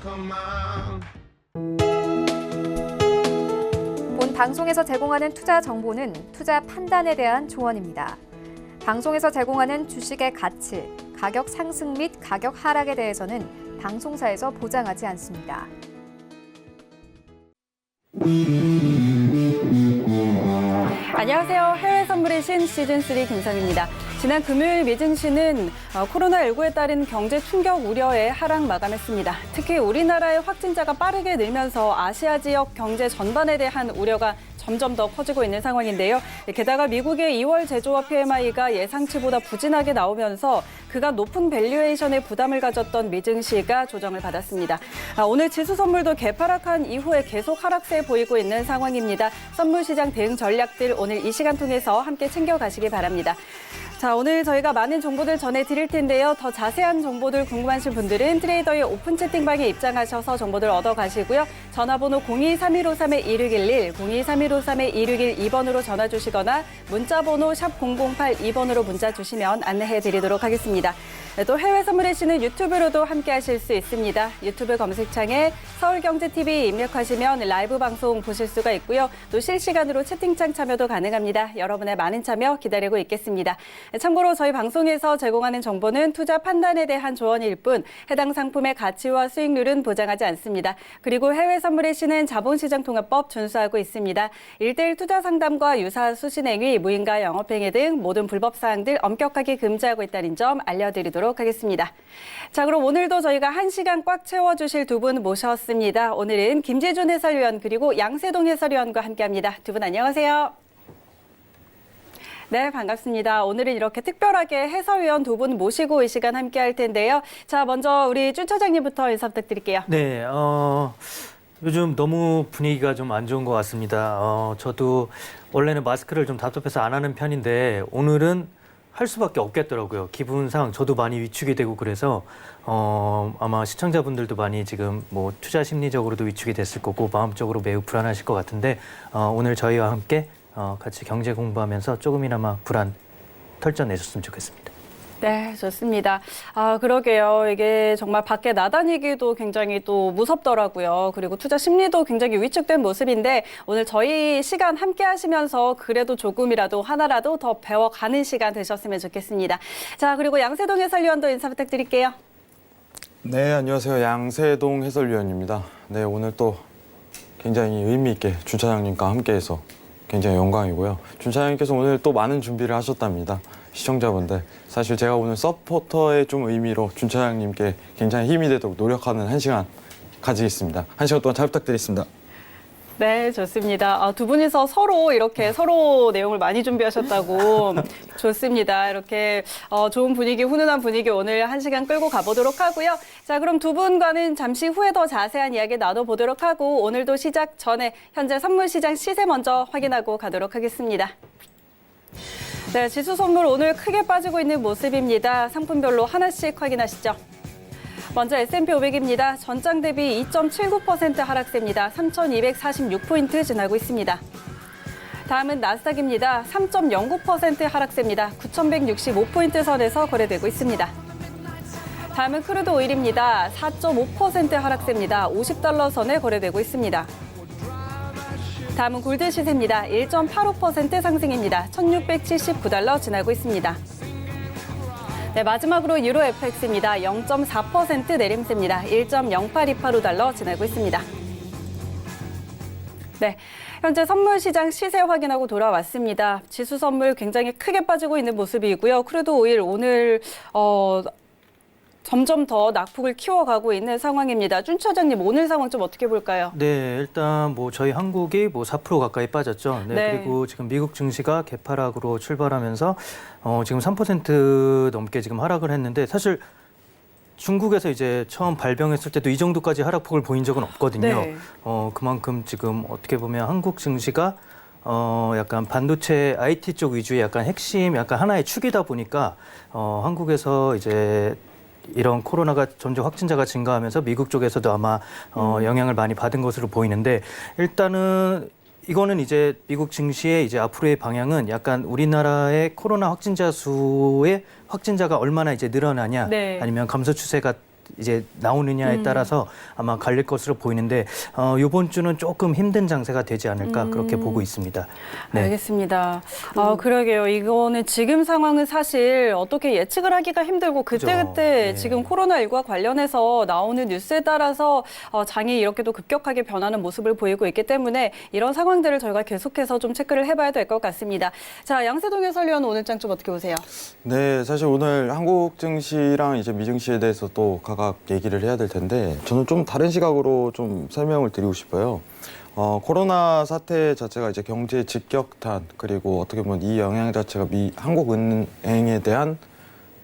본 방송에서 제공하는 투자 정보는 투자 판단에 대한 조언입니다. 방송에서 제공하는 주식의 가치, 가격 상승 및 가격 하락에 대해서는 방송사에서 보장하지 않습니다. 안녕하세요. 해외 선물의 신 시즌3 김선입니다. 지난 금요일 미증시는 코로나19에 따른 경제 충격 우려에 하락 마감했습니다. 특히 우리나라의 확진자가 빠르게 늘면서 아시아 지역 경제 전반에 대한 우려가 점점 더 커지고 있는 상황인데요. 게다가 미국의 2월 제조업 PMI가 예상치보다 부진하게 나오면서 그간 높은 밸류에이션에 부담을 가졌던 미증시가 조정을 받았습니다. 오늘 지수 선물도 개파락한 이후에 계속 하락세 보이고 있는 상황입니다. 선물 시장 대응 전략들 오늘 이 시간 통해서 함께 챙겨가시기 바랍니다. 자, 오늘 저희가 많은 정보들 전해드릴 텐데요. 더 자세한 정보들 궁금하신 분들은 트레이더의 오픈 채팅방에 입장하셔서 정보들 얻어가시고요. 전화번호 023153-2611, 023153-2612번으로 전화 주시거나 문자번호 샵 0082번으로 문자 주시면 안내해드리도록 하겠습니다. 또 해외 선물의 신은 유튜브로도 함께 하실 수 있습니다. 유튜브 검색창에 서울경제TV 입력하시면 라이브 방송 보실 수가 있고요. 또 실시간으로 채팅창 참여도 가능합니다. 여러분의 많은 참여 기다리고 있겠습니다. 참고로 저희 방송에서 제공하는 정보는 투자 판단에 대한 조언일 뿐 해당 상품의 가치와 수익률은 보장하지 않습니다. 그리고 해외 선물의 신은 자본시장통합법 준수하고 있습니다. 1:1 투자 상담과 유사 수신행위, 무인가 영업행위 등 모든 불법 사항들 엄격하게 금지하고 있다는 점 알려드리도록 하겠습니다. 자, 그럼 오늘도 저희가 1시간 꽉 채워주실 두 분 모셨습니다. 오늘은 김재준 해설위원 그리고 양세동 해설위원과 함께합니다. 두 분 안녕하세요. 네, 반갑습니다. 오늘은 이렇게 특별하게 해설위원 두 분 모시고 이 시간 함께할 텐데요. 자, 먼저 우리 준 차장님부터 인사 부탁드릴게요. 네, 요즘 너무 분위기가 좀 안 좋은 것 같습니다. 저도 원래는 마스크를 좀 답답해서 안 하는 편인데 오늘은 할 수밖에 없겠더라고요. 기분상 저도 많이 위축이 되고 그래서 아마 시청자분들도 많이 지금 뭐 투자 심리적으로도 위축이 됐을 거고 마음적으로 매우 불안하실 것 같은데 오늘 저희와 함께 같이 경제 공부하면서 조금이나마 불안 털져내셨으면 좋겠습니다. 네, 좋습니다. 그러게요. 이게 정말 밖에 나다니기도 굉장히 또 무섭더라고요. 그리고 투자 심리도 굉장히 위축된 모습인데 오늘 저희 시간 함께 하시면서 그래도 조금이라도 하나라도 더 배워가는 시간 되셨으면 좋겠습니다. 자, 그리고 양세동 해설위원도 인사 부탁드릴게요. 네, 안녕하세요. 양세동 해설위원입니다. 네, 오늘 또 굉장히 의미 있게 준 차장님과 함께해서 굉장히 영광이고요. 준 차장님께서 오늘 또 많은 준비를 하셨답니다. 시청자분들, 사실 제가 오늘 서포터의 좀 의미로 준 차장님께 굉장히 힘이 되도록 노력하는 1시간 가지겠습니다. 1시간 동안 잘 부탁드리겠습니다. 네, 좋습니다. 두 분이서 서로 내용을 많이 준비하셨다고 좋습니다. 이렇게 좋은 분위기, 훈훈한 분위기 오늘 1시간 끌고 가보도록 하고요. 자, 그럼 두 분과는 잠시 후에 더 자세한 이야기 나눠보도록 하고 오늘도 시작 전에 현재 선물시장 시세 먼저 확인하고 가도록 하겠습니다. 네, 지수 선물 오늘 크게 빠지고 있는 모습입니다. 상품별로 하나씩 확인하시죠. 먼저 S&P 500입니다. 전장 대비 2.79% 하락세입니다. 3,246포인트 지나고 있습니다. 다음은 나스닥입니다. 3.09% 하락세입니다. 9,165포인트 선에서 거래되고 있습니다. 다음은 크루드 오일입니다. 4.5% 하락세입니다. 50달러 선에 거래되고 있습니다. 다음은 골드 시세입니다. 1.85% 상승입니다. 1,679달러 지나고 있습니다. 네, 마지막으로 유로 FX입니다. 0.4% 내림세입니다. 1.0828달러 지나고 있습니다. 네, 현재 선물 시장 시세 확인하고 돌아왔습니다. 지수 선물 굉장히 크게 빠지고 있는 모습이고요. 크루드 오일 오늘 점점 더 낙폭을 키워가고 있는 상황입니다. 준 차장님, 오늘 상황 좀 어떻게 볼까요? 네, 일단 뭐 저희 한국이 뭐 4% 가까이 빠졌죠. 네, 네. 그리고 지금 미국 증시가 개파락으로 출발하면서 지금 3% 넘게 지금 하락을 했는데 사실 중국에서 이제 처음 발병했을 때도 이 정도까지 하락폭을 보인 적은 없거든요. 네. 그만큼 지금 어떻게 보면 한국 증시가 약간 반도체 IT 쪽 위주의 약간 핵심 약간 하나의 축이다 보니까 한국에서 이제 이런 코로나가 점점 확진자가 증가하면서 미국 쪽에서도 아마 영향을 많이 받은 것으로 보이는데 일단은 이거는 이제 미국 증시의 이제 앞으로의 방향은 약간 우리나라의 코로나 확진자 수의 확진자가 얼마나 이제 늘어나냐 네. 아니면 감소 추세가 이제 나오느냐에 따라서 아마 갈릴 것으로 보이는데 이번 주는 조금 힘든 장세가 되지 않을까 그렇게 보고 있습니다. 네. 알겠습니다. 그러게요. 이거는 지금 상황은 사실 어떻게 예측을 하기가 힘들고 그때그때 네. 지금 코로나19와 관련해서 나오는 뉴스에 따라서 장이 이렇게도 급격하게 변하는 모습을 보이고 있기 때문에 이런 상황들을 저희가 계속해서 좀 체크를 해봐야 될 것 같습니다. 자, 양세동 해설위원 오늘장 좀 어떻게 보세요? 네, 사실 오늘 한국 증시랑 이제 미 증시에 대해서 또 각각 얘기를 해야 될 텐데 저는 좀 다른 시각으로 좀 설명을 드리고 싶어요. 코로나 사태 자체가 이제 경제 직격탄 그리고 어떻게 보면 이 영향 자체가 한국은행에 대한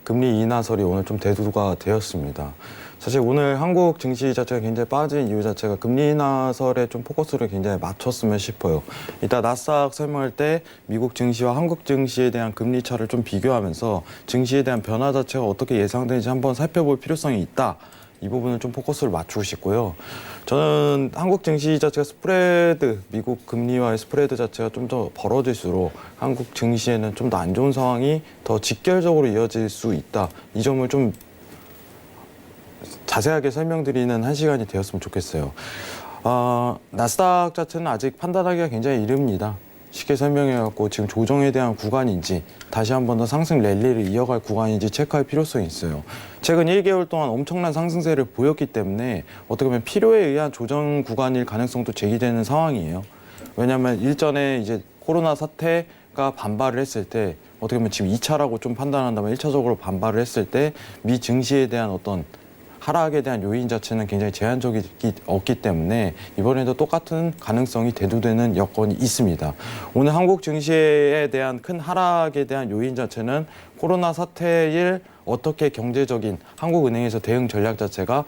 금리 인하설이 오늘 좀 대두가 되었습니다. 사실 오늘 한국 증시 자체가 굉장히 빠진 이유 자체가 금리 인하설에 좀 포커스를 굉장히 맞췄으면 싶어요. 이따 나스닥 설명할 때 미국 증시와 한국 증시에 대한 금리 차를 좀 비교하면서 증시에 대한 변화 자체가 어떻게 예상되는지 한번 살펴볼 필요성이 있다. 이 부분을 좀 포커스를 맞추고 싶고요. 저는 한국 증시 자체가 스프레드, 미국 금리와의 스프레드 자체가 좀 더 벌어질수록 한국 증시에는 좀 더 안 좋은 상황이 더 직결적으로 이어질 수 있다. 이 점을 좀 자세하게 설명드리는 한 시간이 되었으면 좋겠어요. 나스닥 자체는 아직 판단하기가 굉장히 이릅니다. 쉽게 설명해갖고 지금 조정에 대한 구간인지 다시 한 번 더 상승 랠리를 이어갈 구간인지 체크할 필요성이 있어요. 최근 1개월 동안 엄청난 상승세를 보였기 때문에 어떻게 보면 필요에 의한 조정 구간일 가능성도 제기되는 상황이에요. 왜냐하면 일전에 이제 코로나 사태가 반발을 했을 때 어떻게 보면 지금 2차라고 좀 판단한다면 1차적으로 반발을 했을 때 미 증시에 대한 어떤 하락에 대한 요인 자체는 굉장히 제한적이었기 때문에 이번에도 똑같은 가능성이 대두되는 여건이 있습니다. 오늘 한국 증시에 대한 큰 하락에 대한 요인 자체는 코로나 사태일 어떻게 경제적인 한국은행에서 대응 전략 자체가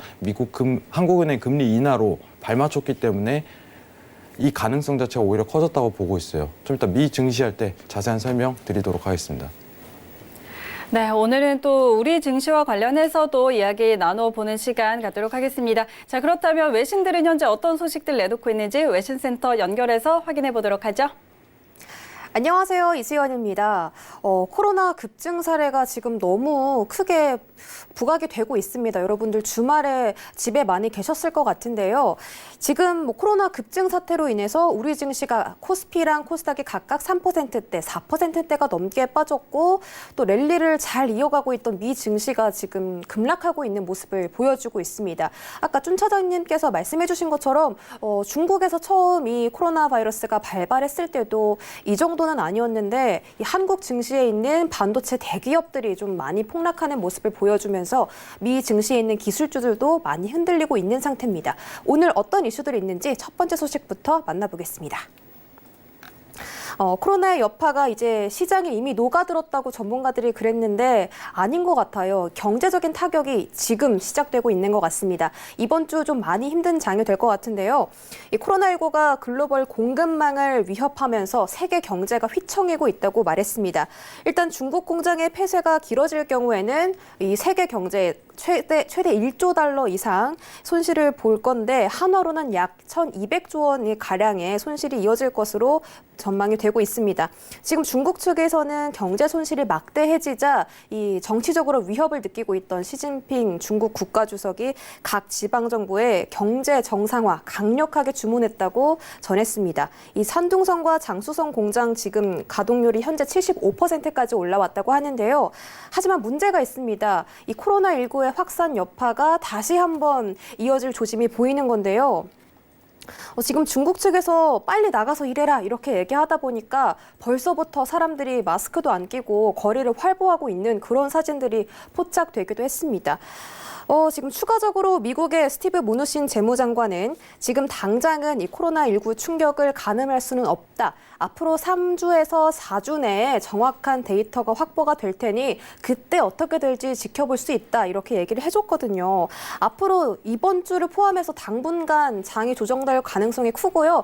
한국은행 금리 인하로 발맞췄기 때문에 이 가능성 자체가 오히려 커졌다고 보고 있어요. 좀 이따 미 증시할 때 자세한 설명 드리도록 하겠습니다. 네, 오늘은 또 우리 증시와 관련해서도 이야기 나눠보는 시간 갖도록 하겠습니다. 자, 그렇다면 외신들은 현재 어떤 소식들 내놓고 있는지 외신센터 연결해서 확인해 보도록 하죠. 안녕하세요. 이수연입니다. 코로나 급증 사례가 지금 너무 크게 부각이 되고 있습니다. 여러분들 주말에 집에 많이 계셨을 것 같은데요. 지금 코로나 급증 사태로 인해서 우리 증시가 코스피랑 코스닥이 각각 3%대, 4%대가 넘게 빠졌고 또 랠리를 잘 이어가고 있던 미 증시가 지금 급락하고 있는 모습을 보여주고 있습니다. 아까 준 차장님께서 말씀해 주신 것처럼 중국에서 처음 이 코로나 바이러스가 발발했을 때도 이 정도는 아니었는데 이 한국 증시에 있는 반도체 대기업들이 좀 많이 폭락하는 모습을 보여주면서 미 증시에 있는 기술주들도 많이 흔들리고 있는 상태입니다. 오늘 어떤 이슈들이 있는지 첫 번째 소식부터 만나보겠습니다. 코로나의 여파가 이제 시장에 이미 녹아들었다고 전문가들이 그랬는데 아닌 것 같아요. 경제적인 타격이 지금 시작되고 있는 것 같습니다. 이번 주 좀 많이 힘든 장이 될 것 같은데요. 이 코로나19가 글로벌 공급망을 위협하면서 세계 경제가 휘청이고 있다고 말했습니다. 일단 중국 공장의 폐쇄가 길어질 경우에는 이 세계 경제에 최대 1조 달러 이상 손실을 볼 건데 한화로는 약 1,200조 원 가량의 손실이 이어질 것으로 전망이 되고 있습니다. 지금 중국 측에서는 경제 손실이 막대해지자 이 정치적으로 위협을 느끼고 있던 시진핑 중국 국가주석이 각 지방 정부에 경제 정상화 강력하게 주문했다고 전했습니다. 이 산둥성과 장수성 공장 지금 가동률이 현재 75%까지 올라왔다고 하는데요. 하지만 문제가 있습니다. 이 코로나19의 확산 여파가 다시 한번 이어질 조짐이 보이는 건데요. 지금 중국 측에서 빨리 나가서 일해라 이렇게 얘기하다 보니까 벌써부터 사람들이 마스크도 안 끼고 거리를 활보하고 있는 그런 사진들이 포착되기도 했습니다. 지금 추가적으로 미국의 스티브 무누신 재무장관은 지금 당장은 이 코로나19 충격을 가늠할 수는 없다. 앞으로 3주에서 4주 내에 정확한 데이터가 확보가 될 테니 그때 어떻게 될지 지켜볼 수 있다. 이렇게 얘기를 해줬거든요. 앞으로 이번 주를 포함해서 당분간 장이 조정될 가능성이 크고요.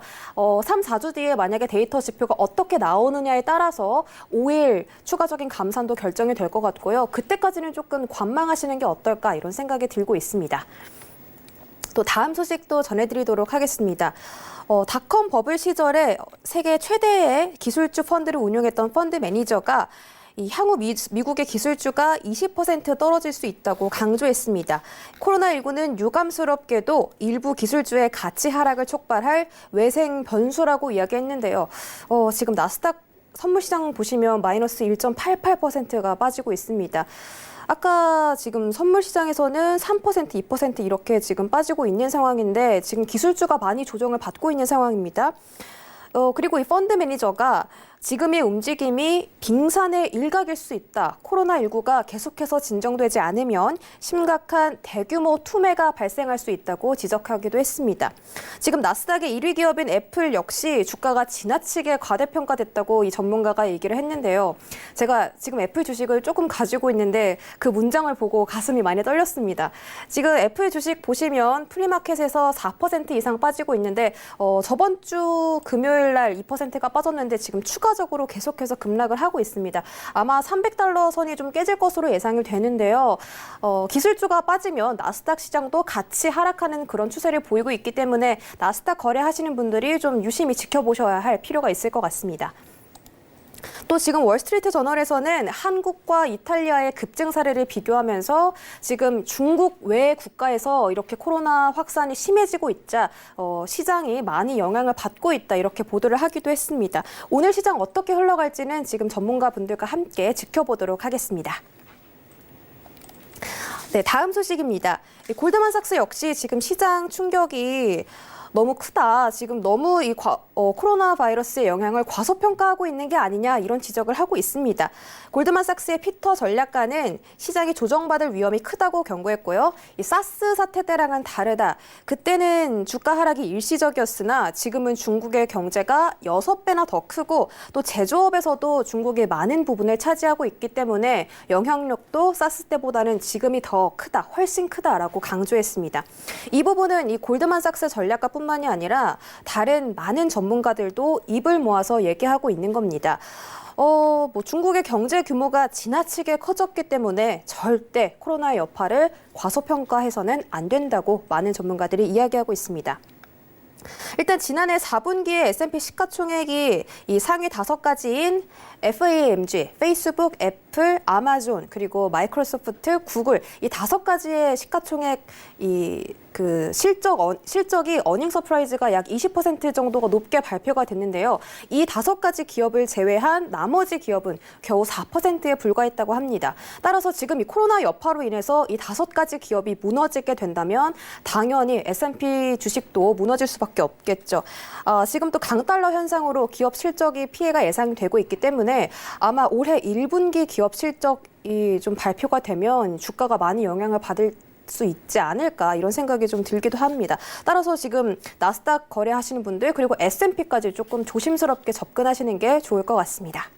3, 4주 뒤에 만약에 데이터 지표가 어떻게 나오느냐에 따라서 5일 추가적인 감산도 결정이 될 것 같고요. 그때까지는 조금 관망하시는 게 어떨까 이런 생각이 들고 있습니다. 또 다음 소식도 전해드리도록 하겠습니다. 닷컴 버블 시절에 세계 최대의 기술주 펀드를 운용했던 펀드 매니저가 이 향후 미국의 기술주가 20% 떨어질 수 있다고 강조했습니다. 코로나19는 유감스럽게도 일부 기술주의 가치 하락을 촉발할 외생 변수라고 이야기했는데요. 지금 나스닥 선물시장 보시면 마이너스 1.88%가 빠지고 있습니다. 아까 지금 선물시장에서는 3%, 2% 이렇게 지금 빠지고 있는 상황인데 지금 기술주가 많이 조정을 받고 있는 상황입니다. 그리고 이 펀드 매니저가 지금의 움직임이 빙산의 일각일 수 있다. 코로나19가 계속해서 진정되지 않으면 심각한 대규모 투매가 발생할 수 있다고 지적하기도 했습니다. 지금 나스닥의 1위 기업인 애플 역시 주가가 지나치게 과대평가됐다고 이 전문가가 얘기를 했는데요. 제가 지금 애플 주식을 조금 가지고 있는데 그 문장을 보고 가슴이 많이 떨렸습니다. 지금 애플 주식 보시면 프리마켓에서 4% 이상 빠지고 있는데 저번 주 금요일 날 2%가 빠졌는데 지금 추가적으로 계속해서 급락을 하고 있습니다. 아마 300달러 선이 좀 깨질 것으로 예상이 되는데요. 기술주가 빠지면 나스닥 시장도 같이 하락하는 그런 추세를 보이고 있기 때문에 나스닥 거래하시는 분들이 좀 유심히 지켜보셔야 할 필요가 있을 것 같습니다. 또 지금 월스트리트 저널에서는 한국과 이탈리아의 급증 사례를 비교하면서 지금 중국 외 국가에서 이렇게 코로나 확산이 심해지고 있자 시장이 많이 영향을 받고 있다 이렇게 보도를 하기도 했습니다. 오늘 시장 어떻게 흘러갈지는 지금 전문가분들과 함께 지켜보도록 하겠습니다. 네, 다음 소식입니다. 골드만삭스 역시 지금 시장 충격이 너무 크다. 지금 너무 이 코로나 바이러스의 영향을 과소평가하고 있는 게 아니냐 이런 지적을 하고 있습니다. 골드만삭스의 피터 전략가는 시장이 조정받을 위험이 크다고 경고했고요. 이 사스 사태 때랑은 다르다. 그때는 주가 하락이 일시적이었으나 지금은 중국의 경제가 6배나 더 크고 또 제조업에서도 중국이 많은 부분을 차지하고 있기 때문에 영향력도 사스 때보다는 지금이 더 크다, 훨씬 크다라고 강조했습니다. 이 부분은 이 골드만삭스 전략가뿐 뿐만이 아니라 다른 많은 전문가들도 입을 모아서 얘기하고 있는 겁니다. 중국의 경제 규모가 지나치게 커졌기 때문에 절대 코로나의 여파를 과소평가해서는 안 된다고 많은 전문가들이 이야기하고 있습니다. 일단 지난해 4분기에 S&P 시가총액이 이 상위 5가지인 FAMG, 페이스북, 애플, 아마존, 그리고 마이크로소프트, 구글 이 5가지의 시가총액 실적이 어닝 서프라이즈가 약 20% 정도가 높게 발표가 됐는데요. 이 5가지 기업을 제외한 나머지 기업은 겨우 4%에 불과했다고 합니다. 따라서 지금 이 코로나 여파로 인해서 이 5가지 기업이 무너지게 된다면 당연히 S&P 주식도 무너질 수밖에 없겠죠. 지금 또 강달러 현상으로 기업 실적이 피해가 예상되고 있기 때문에 아마 올해 1분기 기업 실적이 좀 발표가 되면 주가가 많이 영향을 받을 수 있지 않을까 이런 생각이 좀 들기도 합니다. 따라서 지금 나스닥 거래하시는 분들 그리고 S&P까지 조금 조심스럽게 접근하시는 게 좋을 것 같습니다.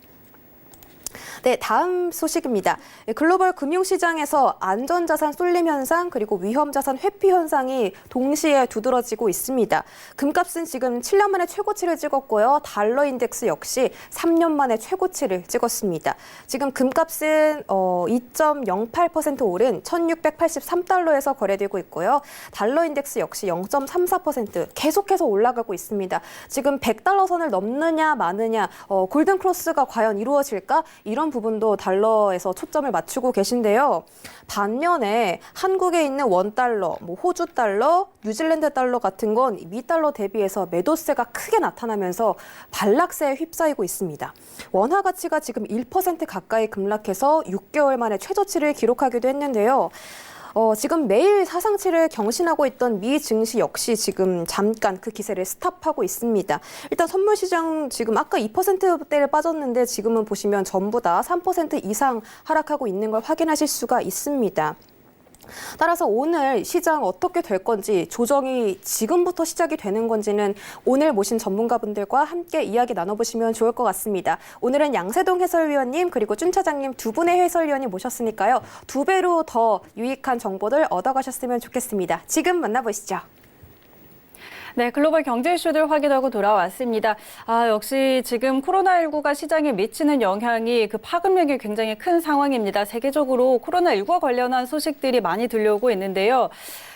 네, 다음 소식입니다. 글로벌 금융시장에서 안전자산 쏠림 현상 그리고 위험자산 회피 현상이 동시에 두드러지고 있습니다. 금값은 지금 7년 만에 최고치를 찍었고요. 달러 인덱스 역시 3년 만에 최고치를 찍었습니다. 지금 금값은 2.08% 오른 1,683달러에서 거래되고 있고요. 달러 인덱스 역시 0.34% 계속해서 올라가고 있습니다. 지금 100달러 선을 넘느냐 마느냐 골든 크로스가 과연 이루어질까? 이런 부분도 달러에서 초점을 맞추고 계신데요. 반면에 한국에 있는 원달러, 호주 달러, 뉴질랜드 달러 같은 건 미달러 대비해서 매도세가 크게 나타나면서 반락세에 휩싸이고 있습니다. 원화 가치가 지금 1% 가까이 급락해서 6개월 만에 최저치를 기록하기도 했는데요. 지금 매일 사상치를 경신하고 있던 미 증시 역시 지금 잠깐 그 기세를 스탑하고 있습니다. 일단 선물 시장 지금 아까 2%대를 빠졌는데 지금은 보시면 전부 다 3% 이상 하락하고 있는 걸 확인하실 수가 있습니다. 따라서 오늘 시장 어떻게 될 건지 조정이 지금부터 시작이 되는 건지는 오늘 모신 전문가분들과 함께 이야기 나눠보시면 좋을 것 같습니다. 오늘은 양세동 해설위원님 그리고 준 차장님 두 분의 해설위원이 모셨으니까요. 2배로 더 유익한 정보들 얻어가셨으면 좋겠습니다. 지금 만나보시죠. 네, 글로벌 경제 이슈들 확인하고 돌아왔습니다. 역시 지금 코로나19가 시장에 미치는 영향이 그 파급력이 굉장히 큰 상황입니다. 세계적으로 코로나19와 관련한 소식들이 많이 들려오고 있는데요.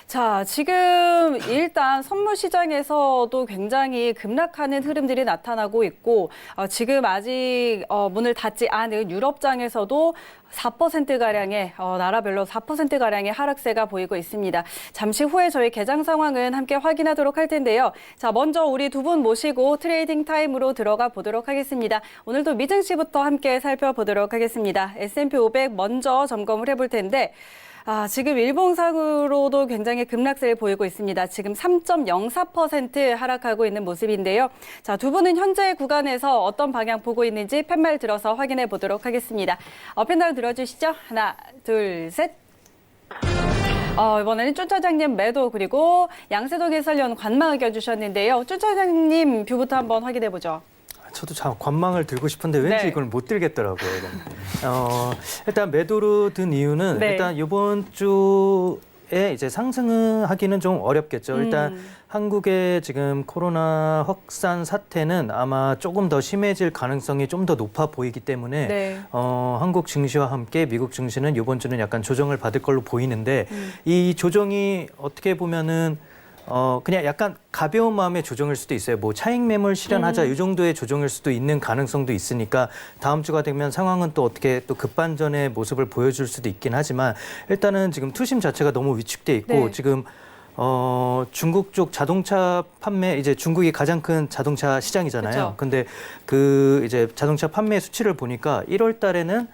자, 지금 일단 선물 시장에서도 굉장히 급락하는 흐름들이 나타나고 있고 지금 아직 문을 닫지 않은 유럽장에서도 4%가량의 나라별로 4%가량의 하락세가 보이고 있습니다. 잠시 후에 저희 개장 상황은 함께 확인하도록 할 텐데요. 자, 먼저 우리 두 분 모시고 트레이딩 타임으로 들어가 보도록 하겠습니다. 오늘도 미증 시부터 함께 살펴보도록 하겠습니다. S&P 500 먼저 점검을 해볼 텐데 지금 일봉상으로도 굉장히 급락세를 보이고 있습니다. 지금 3.04% 하락하고 있는 모습인데요. 자, 두 분은 현재 구간에서 어떤 방향 보고 있는지 팻말 들어서 확인해 보도록 하겠습니다. 펜다운 들어주시죠. 하나, 둘, 셋. 이번에는 준 차장님 매도 그리고 양세동 해설위원 관망 의견 주셨는데요. 준 차장님 뷰부터 한번 확인해 보죠. 저도 참 관망을 들고 싶은데 왠지 네. 이걸 못 들겠더라고요. 일단 매도로 든 이유는 네. 일단 이번 주에 이제 상승하기는 좀 어렵겠죠. 일단 한국의 지금 코로나 확산 사태는 아마 조금 더 심해질 가능성이 좀 더 높아 보이기 때문에 네. 한국 증시와 함께 미국 증시는 이번 주는 약간 조정을 받을 걸로 보이는데 이 조정이 어떻게 보면은 그냥 약간 가벼운 마음의 조정일 수도 있어요. 뭐 차익 매물 실현하자 이 정도의 조정일 수도 있는 가능성도 있으니까 다음 주가 되면 상황은 또 어떻게 또 급반전의 모습을 보여줄 수도 있긴 하지만 일단은 지금 투심 자체가 너무 위축돼 있고 네. 지금 중국 쪽 자동차 판매 이제 중국이 가장 큰 자동차 시장이잖아요. 그쵸. 근데 그 이제 자동차 판매 수치를 보니까 1월 달에는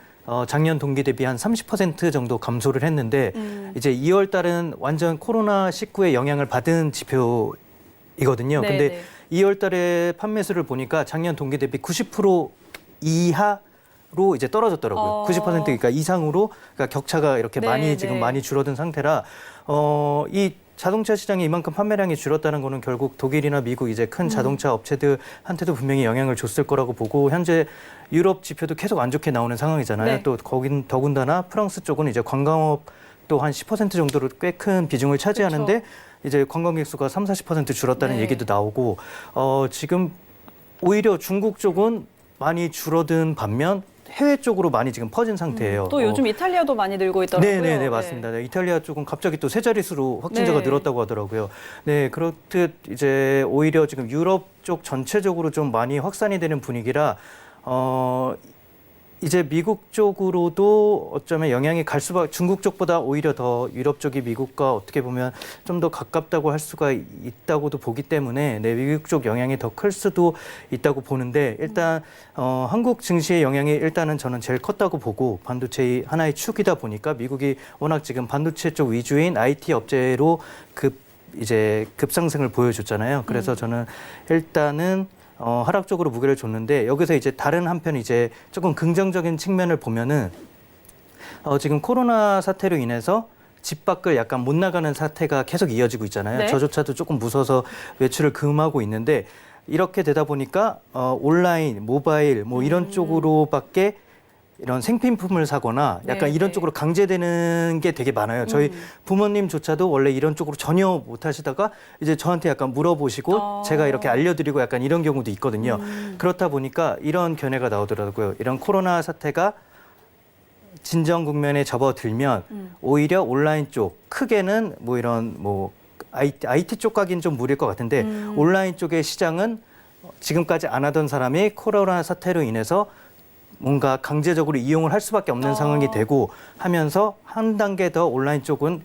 작년 동기 대비 한 30% 정도 감소를 했는데 이제 2월 달은 완전 코로나19의 영향을 받은 지표이거든요. 네, 근데 네. 2월 달에 판매수를 보니까 작년 동기 대비 90% 이하로 이제 떨어졌더라고요. 90% 그러니까 이상으로 그러니까 격차가 이렇게 네, 많이 네. 지금 많이 줄어든 상태라 이 자동차 시장이 이만큼 판매량이 줄었다는 거는 결국 독일이나 미국 이제 큰 자동차 업체들한테도 분명히 영향을 줬을 거라고 보고 현재 유럽 지표도 계속 안 좋게 나오는 상황이잖아요. 네. 또 거긴 더군다나 프랑스 쪽은 이제 관광업 또 한 10% 정도로 꽤 큰 비중을 차지하는데 이제 관광객 수가 30-40% 줄었다는 네. 얘기도 나오고 지금 오히려 중국 쪽은 많이 줄어든 반면 해외 쪽으로 많이 지금 퍼진 상태예요. 또 요즘 이탈리아도 많이 늘고 있더라고요. 네네네 맞습니다. 네, 이탈리아 쪽은 갑자기 또 세 자릿수로 확진자가 네. 늘었다고 하더라고요. 네 그렇듯 이제 오히려 지금 유럽 쪽 전체적으로 좀 많이 확산이 되는 분위기라 이제 미국 쪽으로도 어쩌면 영향이 갈 수밖에 중국 쪽보다 오히려 더 유럽 쪽이 미국과 어떻게 보면 좀 더 가깝다고 할 수가 있다고도 보기 때문에 네, 미국 쪽 영향이 더 클 수도 있다고 보는데 일단 한국 증시의 영향이 일단은 저는 제일 컸다고 보고 반도체 하나의 축이다 보니까 미국이 워낙 지금 반도체 쪽 위주인 IT 업체로 급상승을 보여줬잖아요. 그래서 저는 일단은 하락적으로 무게를 줬는데 여기서 이제 다른 한편 이제 조금 긍정적인 측면을 보면은 지금 코로나 사태로 인해서 집 밖을 약간 못 나가는 사태가 계속 이어지고 있잖아요. 네. 저조차도 조금 무서워서 외출을 금하고 있는데 이렇게 되다 보니까 온라인, 모바일 뭐 이런 쪽으로밖에 이런 생필품을 사거나 약간 네, 이런 네. 쪽으로 강제되는 게 되게 많아요. 저희 부모님조차도 원래 이런 쪽으로 전혀 못 하시다가 이제 저한테 약간 물어보시고 제가 이렇게 알려드리고 약간 이런 경우도 있거든요. 그렇다 보니까 이런 견해가 나오더라고요. 이런 코로나 사태가 진정 국면에 접어들면 오히려 온라인 쪽 크게는 뭐 이런 뭐 IT 쪽 가긴 좀 무리일 것 같은데 온라인 쪽의 시장은 지금까지 안 하던 사람이 코로나 사태로 인해서 뭔가 강제적으로 이용을 할 수밖에 없는 상황이 되고 하면서 한 단계 더 온라인 쪽은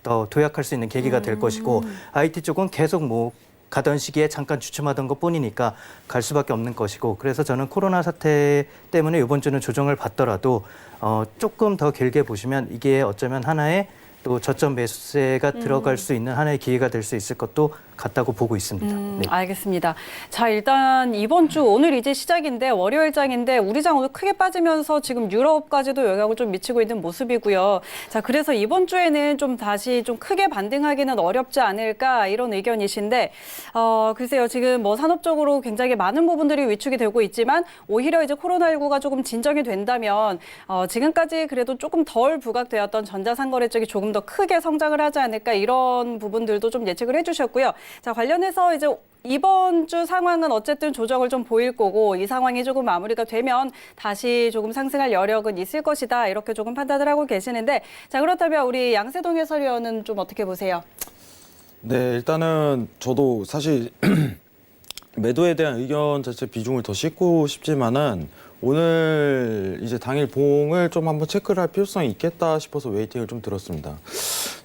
더 도약할 수 있는 계기가 될 것이고 IT 쪽은 계속 뭐 가던 시기에 잠깐 주춤하던 것뿐이니까 갈 수밖에 없는 것이고 그래서 저는 코로나 사태 때문에 이번 주는 조정을 받더라도 조금 더 길게 보시면 이게 어쩌면 하나의 또 저점 매수세가 들어갈 수 있는 하나의 기회가 될 수 있을 것도 같다고 보고 있습니다. 네. 알겠습니다. 자, 일단 이번 주 오늘 이제 시작인데 월요일장인데 우리 장 오늘 크게 빠지면서 지금 유럽까지도 영향을 좀 미치고 있는 모습이고요. 자, 그래서 이번 주에는 좀 다시 좀 크게 반등하기는 어렵지 않을까 이런 의견이신데 글쎄요. 지금 뭐 산업적으로 굉장히 많은 부분들이 위축이 되고 있지만 오히려 이제 코로나19가 조금 진정이 된다면 지금까지 그래도 조금 덜 부각되었던 전자상거래 쪽이 조금 더 크게 성장을 하지 않을까 이런 부분들도 좀 예측을 해주셨고요. 자, 관련해서 이제 이번 주 상황은 어쨌든 조정을 좀 보일 거고 이 상황이 조금 마무리가 되면 다시 조금 상승할 여력은 있을 것이다. 이렇게 조금 판단을 하고 계시는데 자, 그렇다면 우리 양세동 해설위원은 좀 어떻게 보세요? 네, 일단은 저도 사실 매도에 대한 의견 자체 비중을 더 싣고 싶지만은 오늘 이제 당일 봉을 좀 한번 체크를 할 필요성이 있겠다 싶어서 웨이팅을 좀 들었습니다.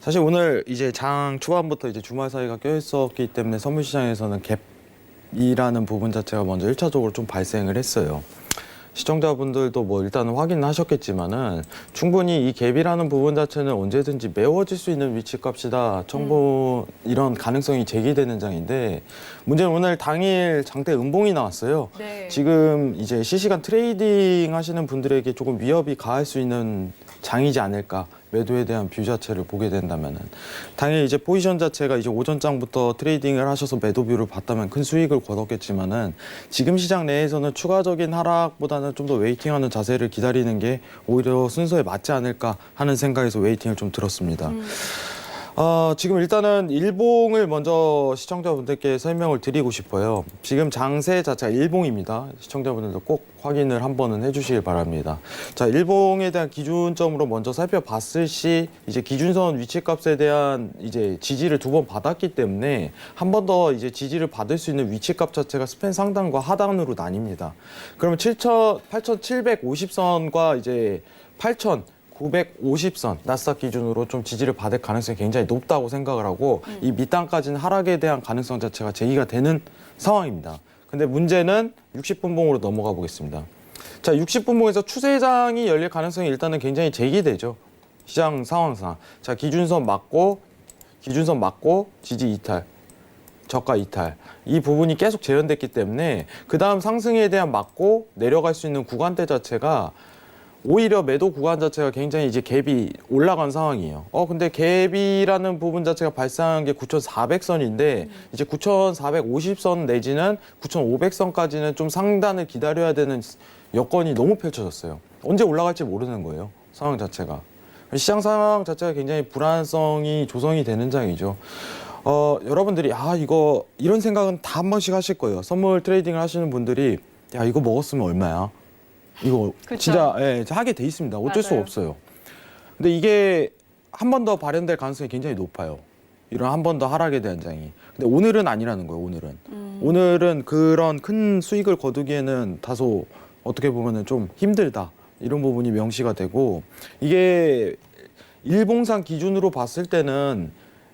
사실 오늘 이제 장 초반부터 이제 주말 사이가 껴있었기 때문에 선물 시장에서는 갭이라는 부분 자체가 먼저 1차적으로 좀 발생을 했어요. 시청자분들도 뭐 일단은 확인은 하셨겠지만은 충분히 이 갭이라는 부분 자체는 언제든지 메워질 수 있는 위치값이다. 이런 가능성이 제기되는 장인데 문제는 오늘 당일 장대 음봉이 나왔어요. 네. 지금 이제 실시간 트레이딩 하시는 분들에게 조금 위협이 가할 수 있는 장이지 않을까. 매도에 대한 뷰 자체를 보게 된다면은 당연히 이제 포지션 자체가 이제 오전장부터 트레이딩을 하셔서 매도 뷰를 봤다면 큰 수익을 거뒀겠지만은 지금 시장 내에서는 추가적인 하락보다는 좀 더 웨이팅하는 자세를 기다리는 게 오히려 순서에 맞지 않을까 하는 생각에서 웨이팅을 좀 들었습니다. 지금 일단은 일봉을 먼저 시청자분들께 설명을 드리고 싶어요. 지금 장세 자체가 일봉입니다. 시청자분들도 꼭 확인을 한 번은 해주시길 바랍니다. 자, 일봉에 대한 기준점으로 먼저 살펴봤을 시 이제 기준선 위치값에 대한 이제 지지를 2번 받았기 때문에 한 번 더 이제 지지를 받을 수 있는 위치값 자체가 스팬 상단과 하단으로 나뉩니다. 그러면 8,750선과 이제 8,950선 나스닥 기준으로 좀 지지를 받을 가능성이 굉장히 높다고 생각을 하고 이 밑단까지는 하락에 대한 가능성 자체가 제기가 되는 상황입니다. 근데 문제는 60분봉으로 넘어가 보겠습니다. 자, 60분봉에서 추세장이 열릴 가능성이 일단은 굉장히 제기되죠. 시장 상황상. 자, 기준선 맞고 지지 이탈, 저가 이탈. 이 부분이 계속 재현됐기 때문에 그 다음 상승에 대한 맞고 내려갈 수 있는 구간대 자체가 오히려 매도 구간 자체가 굉장히 이제 갭이 올라간 상황이에요. 근데 갭이라는 부분 자체가 발생한 게 9,400선인데 이제 9,450선 내지는 9,500선까지는 좀 상단을 기다려야 되는 여건이 너무 펼쳐졌어요. 언제 올라갈지 모르는 거예요. 상황 자체가. 시장 상황 자체가 굉장히 불안성이 조성이 되는 장이죠. 여러분들이 이거 이런 생각은 다 한 번씩 하실 거예요. 선물 트레이딩을 하시는 분들이 야, 이거 먹었으면 얼마야? 이거 그쵸? 진짜 하게 돼 있습니다. 어쩔 수가 맞아요. 없어요. 근데 이게 한 번 더 발현될 가능성이 굉장히 높아요. 이런 한 번 더 하락에 대한 장이. 근데 오늘은 아니라는 거예요. 오늘은 그런 큰 수익을 거두기에는 다소 어떻게 보면은 좀 힘들다. 이런 부분이 명시가 되고 이게 일봉상 기준으로 봤을 때는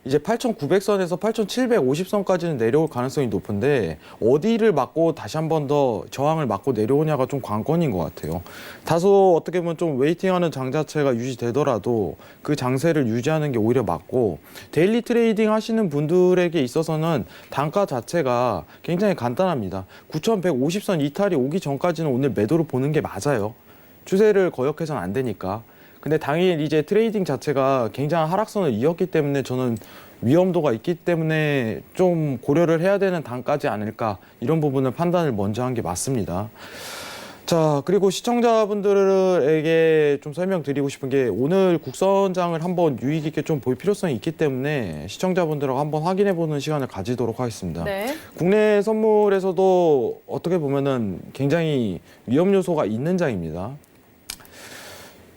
이제 8,900선에서 8,750선까지는 내려올 가능성이 높은데 어디를 맞고 다시 한 번 더 저항을 맞고 내려오냐가 좀 관건인 것 같아요. 다소 어떻게 보면 좀 웨이팅하는 장 자체가 유지되더라도 그 장세를 유지하는 게 오히려 맞고 데일리 트레이딩 하시는 분들에게 있어서는 단가 자체가 굉장히 간단합니다. 9,150선 이탈이 오기 전까지는 오늘 매도를 보는 게 맞아요. 추세를 거역해서는 안 되니까. 근데 당일 이제 트레이딩 자체가 굉장한 하락선을 이었기 때문에 저는 위험도가 있기 때문에 좀 고려를 해야 되는 단가지 않을까 이런 부분을 판단을 먼저 한 게 맞습니다. 자, 그리고 시청자분들에게 좀 설명드리고 싶은 게 오늘 국선장을 한번 유의 깊게 좀 볼 필요성이 있기 때문에 시청자분들하고 한번 확인해보는 시간을 가지도록 하겠습니다. 네. 국내 선물에서도 어떻게 보면은 굉장히 위험 요소가 있는 장입니다.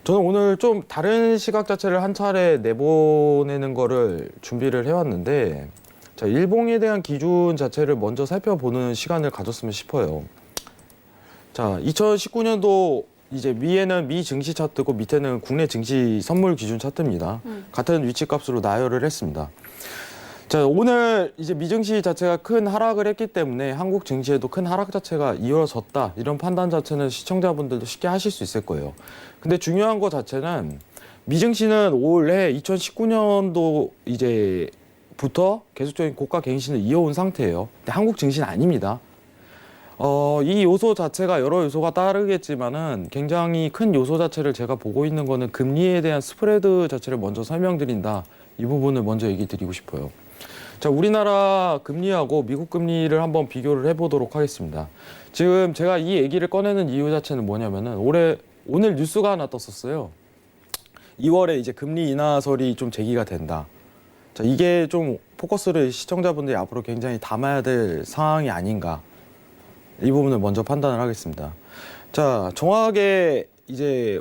저는 오늘 좀 다른 시각 자체를 한 차례 내보내는 거를 준비를 해왔는데 자, 일봉에 대한 기준 자체를 먼저 살펴보는 시간을 가졌으면 싶어요. 자, 2019년도 이제 위에는 미 증시 차트고 밑에는 국내 증시 선물 기준 차트입니다. 같은 위치값으로 나열을 했습니다. 자, 오늘 이제 미증시 자체가 큰 하락을 했기 때문에 한국 증시에도 큰 하락 자체가 이어졌다. 이런 판단 자체는 시청자분들도 쉽게 하실 수 있을 거예요. 근데 중요한 거 자체는 미증시는 올해 2019년도 이제부터 계속적인 고가 갱신을 이어온 상태예요. 근데 한국 증시는 아닙니다. 이 요소 자체가 여러 요소가 따르겠지만은 굉장히 큰 요소 자체를 제가 보고 있는 거는 금리에 대한 스프레드 자체를 먼저 설명드린다. 이 부분을 먼저 얘기 드리고 싶어요. 자, 우리나라 금리하고 미국 금리를 한번 비교를 해보도록 하겠습니다. 지금 제가 이 얘기를 꺼내는 이유 자체는 뭐냐면은 오늘 뉴스가 하나 떴었어요. 2월에 이제 금리 인하설이 좀 제기가 된다. 자, 이게 좀 포커스를 시청자분들이 앞으로 굉장히 담아야 될 상황이 아닌가. 이 부분을 먼저 판단을 하겠습니다. 자, 정확하게 이제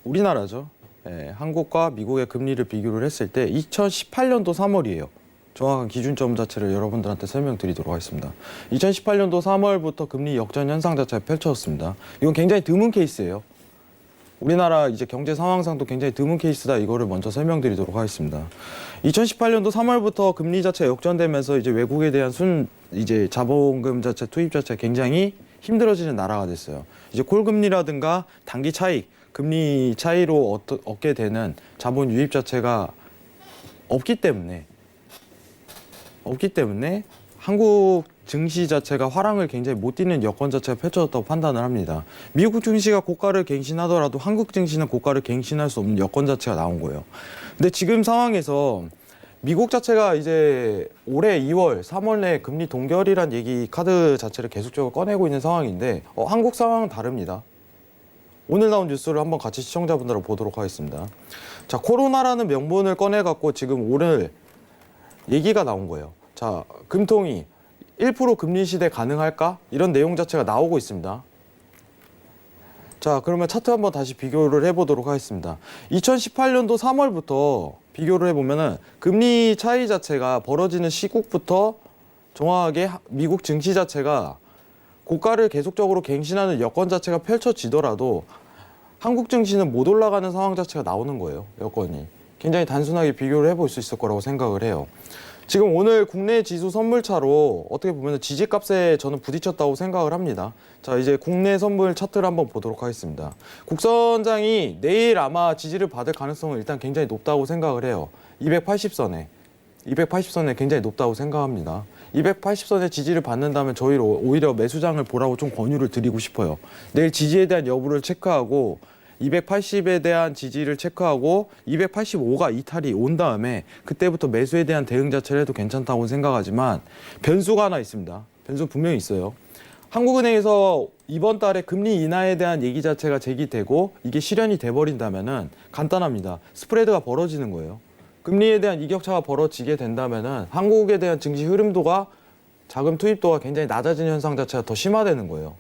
우리나라죠. 예, 한국과 미국의 금리를 비교를 했을 때 2018년도 3월이에요. 정확한 기준점 자체를 여러분들한테 설명드리도록 하겠습니다. 2018년도 3월부터 금리 역전 현상 자체가 펼쳐졌습니다. 이건 굉장히 드문 케이스예요. 우리나라 이제 경제 상황상도 굉장히 드문 케이스다. 이거를 먼저 설명드리도록 하겠습니다. 2018년도 3월부터 금리 자체가 역전되면서 이제 외국에 대한 이제 자본금 자체 투입 자체가 굉장히 힘들어지는 나라가 됐어요. 이제 콜금리라든가 단기 차익, 금리 차이로 얻게 되는 자본 유입 자체가 없기 때문에 한국 증시 자체가 화랑을 굉장히 못 띠는 여건 자체가 펼쳐졌다고 판단을 합니다. 미국 증시가 고가를 갱신하더라도 한국 증시는 고가를 갱신할 수 없는 여건 자체가 나온 거예요. 근데 지금 상황에서 미국 자체가 이제 올해 2월, 3월 내에 금리 동결이란 얘기 카드 자체를 계속적으로 꺼내고 있는 상황인데 한국 상황은 다릅니다. 오늘 나온 뉴스를 한번 같이 시청자분들하고 보도록 하겠습니다. 자, 코로나라는 명분을 꺼내갖고 지금 오늘 얘기가 나온 거예요. 자, 금통위 1% 금리 시대 가능할까? 이런 내용 자체가 나오고 있습니다. 자, 그러면 차트 한번 다시 비교를 해보도록 하겠습니다. 2018년도 3월부터 비교를 해보면은 금리 차이 자체가 벌어지는 시국부터 정확하게 미국 증시 자체가 고가를 계속적으로 갱신하는 여건 자체가 펼쳐지더라도 한국 증시는 못 올라가는 상황 자체가 나오는 거예요. 여건이. 굉장히 단순하게 비교를 해볼 수 있을 거라고 생각을 해요. 지금 오늘 국내 지수 선물차로 어떻게 보면 지지값에 저는 부딪혔다고 생각을 합니다. 자, 이제 국내 선물 차트를 한번 보도록 하겠습니다. 국선장이 내일 아마 지지를 받을 가능성은 일단 굉장히 높다고 생각을 해요. 280선에 굉장히 높다고 생각합니다. 280선에 지지를 받는다면 저희를 오히려 매수장을 보라고 좀 권유를 드리고 싶어요. 내일 지지에 대한 여부를 체크하고 280에 대한 지지를 체크하고 285가 이탈이 온 다음에 그때부터 매수에 대한 대응 자체를 해도 괜찮다고 생각하지만 변수가 하나 있습니다. 변수 분명히 있어요. 한국은행에서 이번 달에 금리 인하에 대한 얘기 자체가 제기되고 이게 실현이 돼버린다면은 간단합니다. 스프레드가 벌어지는 거예요. 금리에 대한 이격차가 벌어지게 된다면은 한국에 대한 증시 흐름도가 자금 투입도가 굉장히 낮아지는 현상 자체가 더 심화되는 거예요.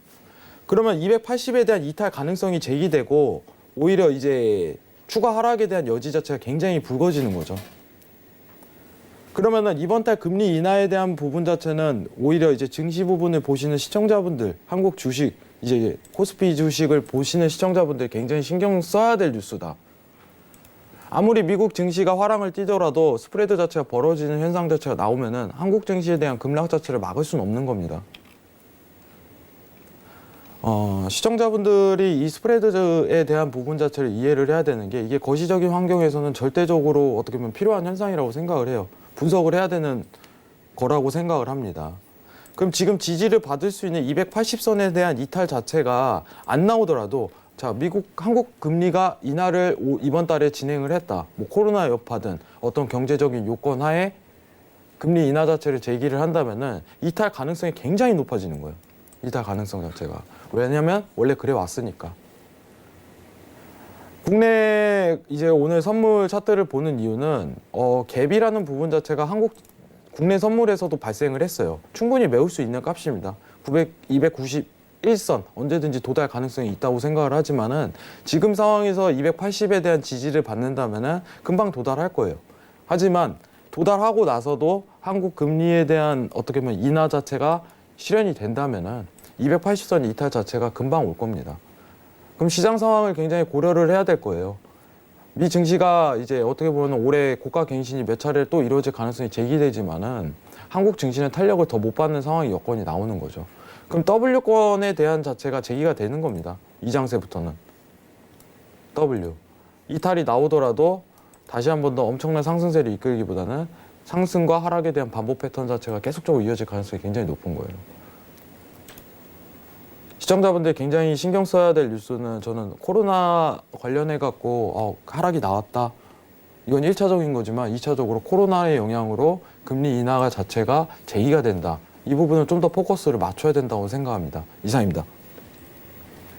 그러면 280에 대한 이탈 가능성이 제기되고 오히려 이제 추가 하락에 대한 여지 자체가 굉장히 붉어지는 거죠. 그러면은 이번 달 금리 인하에 대한 부분 자체는 오히려 이제 증시 부분을 보시는 시청자분들, 한국 주식, 이제 코스피 주식을 보시는 시청자분들 굉장히 신경 써야 될 뉴스다. 아무리 미국 증시가 화랑을 띠더라도 스프레드 자체가 벌어지는 현상 자체가 나오면은 한국 증시에 대한 급락 자체를 막을 수는 없는 겁니다. 시청자분들이 이 스프레드에 대한 부분 자체를 이해를 해야 되는 게 이게 거시적인 환경에서는 절대적으로 어떻게 보면 필요한 현상이라고 생각을 해요. 분석을 해야 되는 거라고 생각을 합니다. 그럼 지금 지지를 받을 수 있는 280선에 대한 이탈 자체가 안 나오더라도 자, 한국 금리가 인하를 이번 달에 진행을 했다. 뭐 코로나 여파든 어떤 경제적인 요건 하에 금리 인하 자체를 제기를 한다면은 이탈 가능성이 굉장히 높아지는 거예요. 이탈 가능성 자체가. 왜냐면 원래 그래 왔으니까. 국내 이제 오늘 선물 차트를 보는 이유는 갭이라는 부분 자체가 국내 선물에서도 발생을 했어요. 충분히 메울 수 있는 값입니다. 291선 언제든지 도달 가능성이 있다고 생각을 하지만은 지금 상황에서 280에 대한 지지를 받는다면은 금방 도달할 거예요. 하지만 도달하고 나서도 한국 금리에 대한 어떻게 보면 인하 자체가 실현이 된다면은 280선 이탈 자체가 금방 올 겁니다. 그럼 시장 상황을 굉장히 고려를 해야 될 거예요. 미 증시가 이제 어떻게 보면 올해 고가 갱신이 몇 차례 또 이루어질 가능성이 제기되지만은 한국 증시는 탄력을 더 못 받는 상황의 여건이 나오는 거죠. 그럼 W권에 대한 자체가 제기가 되는 겁니다. 이 장세부터는. W. 이탈이 나오더라도 다시 한 번 더 엄청난 상승세를 이끌기보다는 상승과 하락에 대한 반복 패턴 자체가 계속적으로 이어질 가능성이 굉장히 높은 거예요. 시청자분들 굉장히 신경 써야 될 뉴스는 저는 코로나 관련해 갖고 하락이 나왔다. 이건 1차적인 거지만 2차적으로 코로나의 영향으로 금리 인하 자체가 제기가 된다. 이 부분은 좀 더 포커스를 맞춰야 된다고 생각합니다. 이상입니다.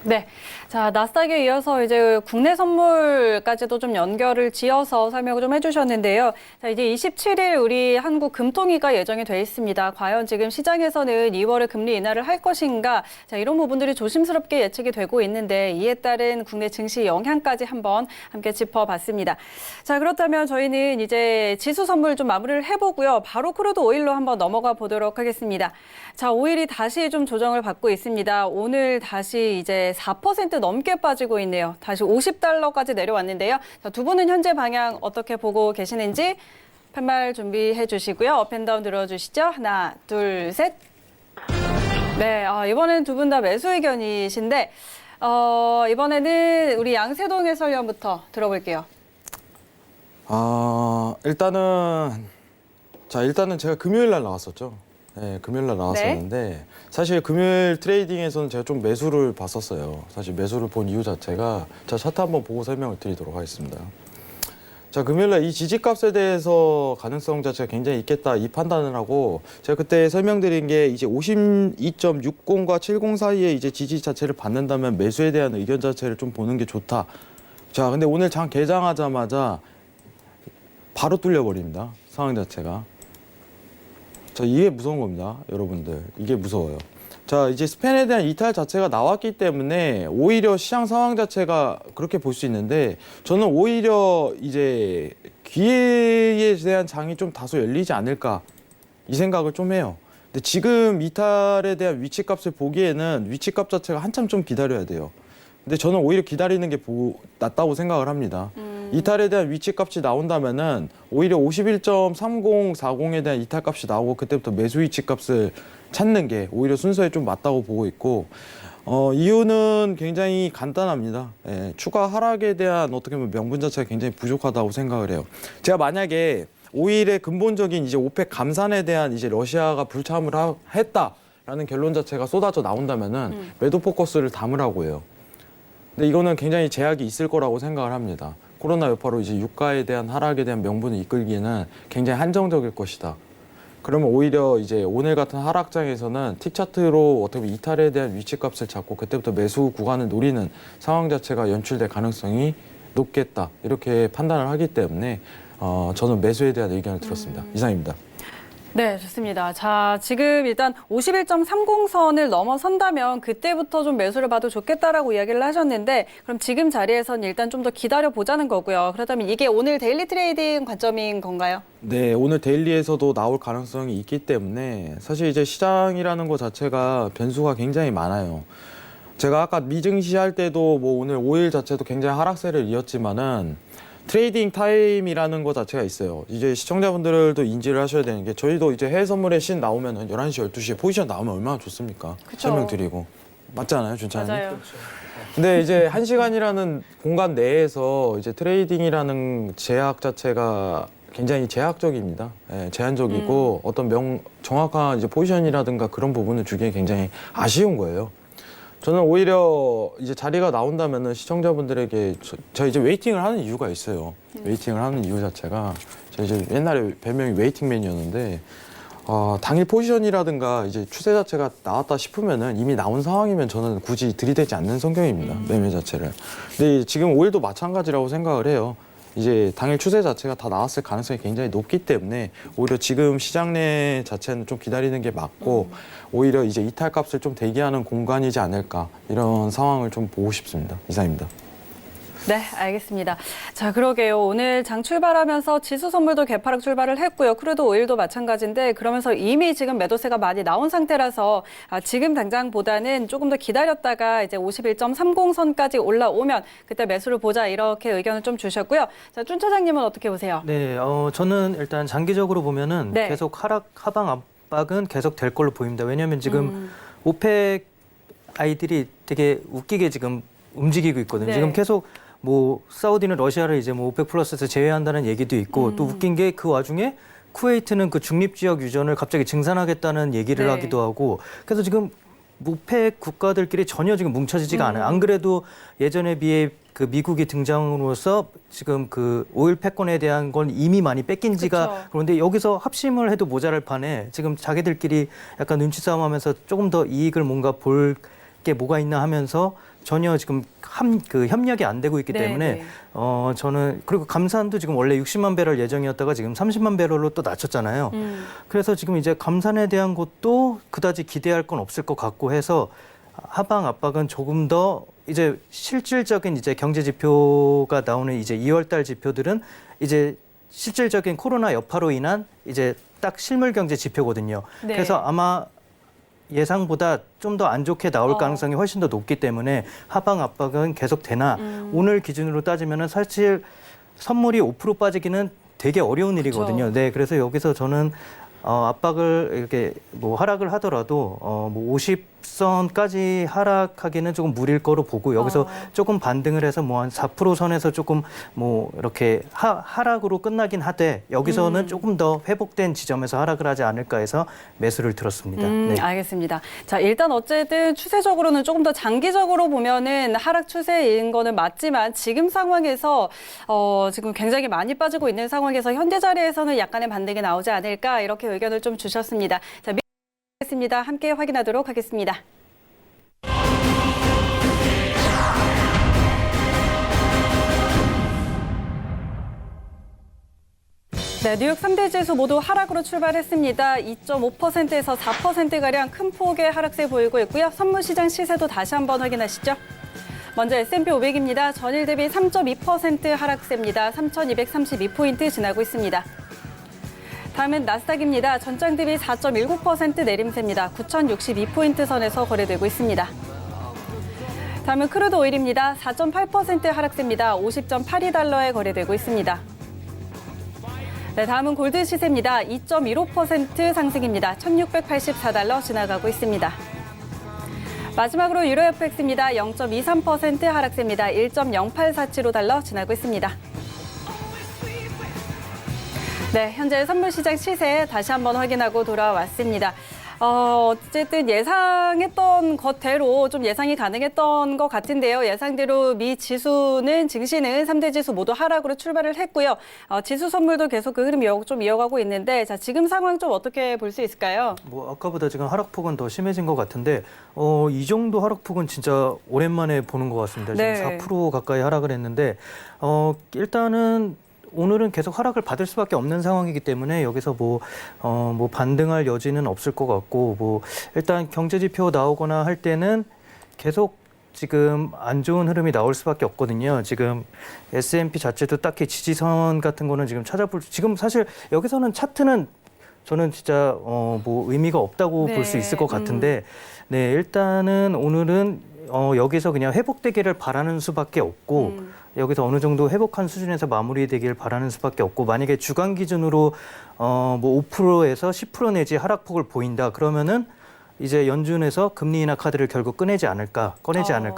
네. 자, 나스닥에 이어서 이제 국내 선물까지도 좀 연결을 지어서 설명을 좀 해주셨는데요. 자, 이제 27일 우리 한국 금통위가 예정이 돼 있습니다. 과연 지금 시장에서는 2월에 금리 인하를 할 것인가? 자, 이런 부분들이 조심스럽게 예측이 되고 있는데 이에 따른 국내 증시 영향까지 한번 함께 짚어봤습니다. 자, 그렇다면 저희는 이제 지수 선물 좀 마무리를 해보고요. 바로 크루드 오일로 한번 넘어가 보도록 하겠습니다. 자, 오일이 다시 좀 조정을 받고 있습니다. 오늘 다시 이제 4% 넘게 빠지고 있네요. 다시 $50까지 내려왔는데요. 자, 두 분은 현재 방향 어떻게 보고 계시는지 팻말 준비해 주시고요. 업앤다운 들어주시죠. 하나, 둘, 셋. 네, 이번엔 두 분 다 매수 의견이신데 이번에는 우리 양세동 해설위원부터 들어볼게요. 일단은 제가 금요일 날 나왔었죠. 네, 금요일 날 나왔었는데 사실 금요일 트레이딩에서는 제가 좀 매수를 봤었어요. 사실 매수를 본 이유 자체가 자, 차트 한번 보고 설명을 드리도록 하겠습니다. 자, 금요일 날 이 지지값에 대해서 가능성 자체가 굉장히 있겠다 이 판단을 하고 제가 그때 설명드린 게 이제 52.60과 70 사이에 이제 지지 자체를 받는다면 매수에 대한 의견 자체를 좀 보는 게 좋다. 자, 근데 오늘 장 개장하자마자 바로 뚫려버립니다. 상황 자체가. 자, 이게 무서운 겁니다, 여러분들. 이게 무서워요. 자, 이제 스팬에 대한 이탈 자체가 나왔기 때문에 오히려 시장 상황 자체가 그렇게 볼 수 있는데 저는 오히려 이제 기회에 대한 장이 좀 다소 열리지 않을까 이 생각을 좀 해요. 근데 지금 이탈에 대한 위치값을 보기에는 위치값 자체가 한참 좀 기다려야 돼요. 근데 저는 오히려 기다리는 게 낫다고 생각을 합니다. 이탈에 대한 위치값이 나온다면은 오히려 51.3040에 대한 이탈값이 나오고 그때부터 매수 위치값을 찾는 게 오히려 순서에 좀 맞다고 보고 있고 이유는 굉장히 간단합니다. 예, 추가 하락에 대한 어떻게 보면 명분 자체가 굉장히 부족하다고 생각을 해요. 제가 만약에 오일의 근본적인 이제 오펙 감산에 대한 이제 러시아가 불참을 했다라는 결론 자체가 쏟아져 나온다면은 매도 포커스를 담으라고 해요. 근데 이거는 굉장히 제약이 있을 거라고 생각을 합니다. 코로나 여파로 이제 유가에 대한 하락에 대한 명분을 이끌기에는 굉장히 한정적일 것이다. 그러면 오히려 이제 오늘 같은 하락장에서는 틱 차트로 어떻게 보면 이탈에 대한 위치값을 잡고 그때부터 매수 구간을 노리는 상황 자체가 연출될 가능성이 높겠다. 이렇게 판단을 하기 때문에 저는 매수에 대한 의견을 들었습니다. 이상입니다. 네, 좋습니다. 자, 지금 일단 51.30선을 넘어선다면 그때부터 좀 매수를 봐도 좋겠다라고 이야기를 하셨는데 그럼 지금 자리에선 일단 좀 더 기다려보자는 거고요. 그렇다면 이게 오늘 데일리 트레이딩 관점인 건가요? 네, 오늘 데일리에서도 나올 가능성이 있기 때문에 사실 이제 시장이라는 것 자체가 변수가 굉장히 많아요. 제가 아까 미증시 할 때도 뭐 오늘 5일 자체도 굉장히 하락세를 이었지만은 트레이딩 타임이라는 것 자체가 있어요. 이제 시청자분들도 인지를 하셔야 되는 게 저희도 이제 해외 선물의 신 나오면 11시, 12시에 포지션 나오면 얼마나 좋습니까? 그쵸. 설명드리고. 맞잖아요, 준찬님? 맞아요. 근데 이제 1시간이라는 공간 내에서 이제 트레이딩이라는 제약 자체가 굉장히 제약적입니다. 예, 제한적이고 어떤 정확한 이제 포지션이라든가 그런 부분을 주기에 굉장히 아쉬운 거예요. 저는 오히려 이제 자리가 나온다면은 시청자분들에게 저 이제 웨이팅을 하는 이유가 있어요. 웨이팅을 하는 이유 자체가 저 이제 옛날에 별명이 웨이팅맨이었는데 당일 포지션이라든가 이제 추세 자체가 나왔다 싶으면은 이미 나온 상황이면 저는 굳이 들이대지 않는 성격입니다. 매매 자체를. 근데 지금 5일도 마찬가지라고 생각을 해요. 이제 당일 추세 자체가 다 나왔을 가능성이 굉장히 높기 때문에 오히려 지금 시장 내 자체는 좀 기다리는 게 맞고 오히려 이제 이탈값을 좀 대기하는 공간이지 않을까 이런 상황을 좀 보고 싶습니다. 이상입니다. 네, 알겠습니다. 자, 그러게요. 오늘 장 출발하면서 지수 선물도 개파락 출발을 했고요. 크루드 오일도 마찬가지인데 그러면서 이미 지금 매도세가 많이 나온 상태라서 지금 당장보다는 조금 더 기다렸다가 이제 51.30선까지 올라오면 그때 매수를 보자 이렇게 의견을 좀 주셨고요. 자, 준 차장님은 어떻게 보세요? 네, 저는 일단 장기적으로 보면은 네. 계속 하방 압박은 계속 될 걸로 보입니다. 왜냐하면 지금 오펙 아이들이 되게 웃기게 지금 움직이고 있거든요. 네. 지금 계속 뭐 사우디는 러시아를 이제 뭐 오펙 플러스에서 제외한다는 얘기도 있고 또 웃긴 게 그 와중에 쿠웨이트는 그 중립 지역 유전을 갑자기 증산하겠다는 얘기를 네. 하기도 하고 그래서 지금 오펙 국가들끼리 전혀 지금 뭉쳐지지가 않아요. 안 그래도 예전에 비해 그 미국이 등장으로서 지금 그 오일 패권에 대한 건 이미 많이 뺏긴 지가 그쵸. 그런데 여기서 합심을 해도 모자랄 판에 지금 자기들끼리 약간 눈치 싸움하면서 조금 더 이익을 뭔가 볼 게 뭐가 있나 하면서 전혀 지금 협력이 안 되고 있기 네, 때문에 네. 저는 그리고 감산도 지금 원래 60만 배럴 예정이었다가 지금 30만 배럴로 또 낮췄잖아요. 그래서 지금 이제 감산에 대한 것도 그다지 기대할 건 없을 것 같고 해서 하방 압박은 조금 더 이제 실질적인 이제 경제 지표가 나오는 이제 2월 달 지표들은 이제 실질적인 코로나 여파로 인한 이제 딱 실물 경제 지표거든요. 네. 그래서 아마 예상보다 좀 더 안 좋게 나올 가능성이 훨씬 더 높기 때문에 하방 압박은 계속 되나 오늘 기준으로 따지면은 사실 선물이 5% 빠지기는 되게 어려운 일이거든요. 네, 그래서 여기서 저는 압박을 이렇게 뭐 하락을 하더라도 뭐 50선까지 하락하기는 조금 무리일 거로 보고 여기서 조금 반등을 해서 뭐 한 4% 선에서 조금 뭐 이렇게 하락으로 끝나긴 하되 여기서는 조금 더 회복된 지점에서 하락을 하지 않을까 해서 매수를 들었습니다. 네. 알겠습니다. 자, 일단 어쨌든 추세적으로는 조금 더 장기적으로 보면은 하락 추세인 거는 맞지만 지금 상황에서 지금 굉장히 많이 빠지고 있는 상황에서 현재 자리에서는 약간의 반등이 나오지 않을까 이렇게 의견을 좀 주셨습니다. 자, 겠습니다. 함께 확인하도록 하겠습니다. 네, 뉴욕 3대 지수 모두 하락으로 출발했습니다. 2.5%에서 4%가량 큰 폭의 하락세 보이고 있고요. 선물시장 시세도 다시 한번 확인하시죠. 먼저 S&P 500입니다. 전일 대비 3.2% 하락세입니다. 3,232포인트 지나고 있습니다. 다음은 나스닥입니다. 전장 대비 4.19% 내림세입니다. 9,062포인트 선에서 거래되고 있습니다. 다음은 크루드 오일입니다. 4.8% 하락세입니다. 50.82달러에 거래되고 있습니다. 네, 다음은 골드 시세입니다. 2.15% 상승입니다. 1,684달러 지나가고 있습니다. 마지막으로 유로 FX입니다. 0.23% 하락세입니다. 1.0847달러 지나고 있습니다. 네, 현재 선물시장 시세 다시 한번 확인하고 돌아왔습니다. 어쨌든 예상했던 것대로 좀 예상이 가능했던 것 같은데요. 예상대로 미 지수는 증시는 3대 지수 모두 하락으로 출발을 했고요. 지수 선물도 계속 그 흐름 좀 이어가고 있는데 자, 지금 상황 좀 어떻게 볼 수 있을까요? 뭐 아까보다 지금 하락폭은 더 심해진 것 같은데 이 정도 하락폭은 진짜 오랜만에 보는 것 같습니다. 지금 네. 4% 가까이 하락을 했는데 일단은 오늘은 계속 하락을 받을 수밖에 없는 상황이기 때문에 여기서 뭐 반등할 여지는 없을 것 같고 뭐 일단 경제 지표 나오거나 할 때는 계속 지금 안 좋은 흐름이 나올 수밖에 없거든요. 지금 S&P 자체도 딱히 지지선 같은 거는 지금 지금 사실 여기서는 차트는 저는 진짜 뭐 의미가 없다고 네. 볼 수 있을 것 같은데 네, 일단은 오늘은 여기서 그냥 회복되기를 바라는 수밖에 없고 여기서 어느 정도 회복한 수준에서 마무리되길 바라는 수밖에 없고 만약에 주간 기준으로 뭐 5%에서 10% 내지 하락폭을 보인다 그러면은 이제 연준에서 금리 인하 카드를 결국 꺼내지 않을까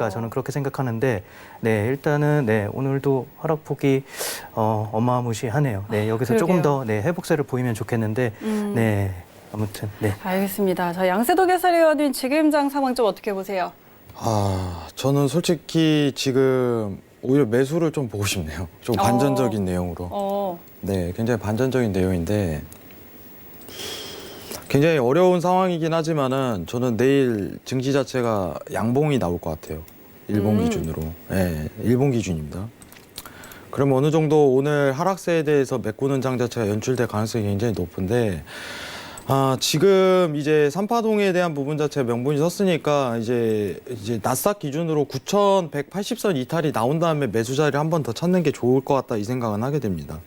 저는 그렇게 생각하는데 네, 일단은 네, 오늘도 하락폭이 어마무시하네요. 네, 여기서 조금 더 네, 회복세를 보이면 좋겠는데 네. 아무튼 네. 알겠습니다. 자, 양세독 해설위원님 지금장 상황 좀 어떻게 보세요? 저는 솔직히 지금 오히려 매수를 좀 보고 싶네요. 좀 반전적인 내용으로. 네, 굉장히 반전적인 내용인데 굉장히 어려운 상황이긴 하지만은 저는 내일 증시 자체가 양봉이 나올 것 같아요. 일본 기준으로. 네, 일본 기준입니다. 그러면 어느 정도 오늘 하락세에 대해서 메꾸는 장 자체가 연출될 가능성이 굉장히 높은데 지금 이제 3파동에 대한 부분 자체 명분이 섰으니까 이제 나스닥 기준으로 9,180선 이탈이 나온 다음에 매수 자리를 한 번 더 찾는 게 좋을 것 같다 이 생각은 하게 됩니다.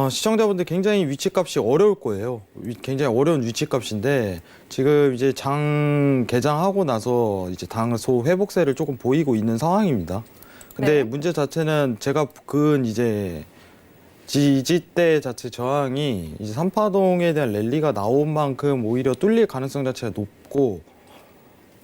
시청자분들 굉장히 위치값이 어려울 거예요. 굉장히 어려운 위치값인데 지금 이제 장 개장하고 나서 이제 당소 회복세를 조금 보이고 있는 상황입니다. 근데 문제 자체는 제가 그은 이제 지지대 자체 저항이 이제 3파동에 대한 랠리가 나온 만큼 오히려 뚫릴 가능성 자체가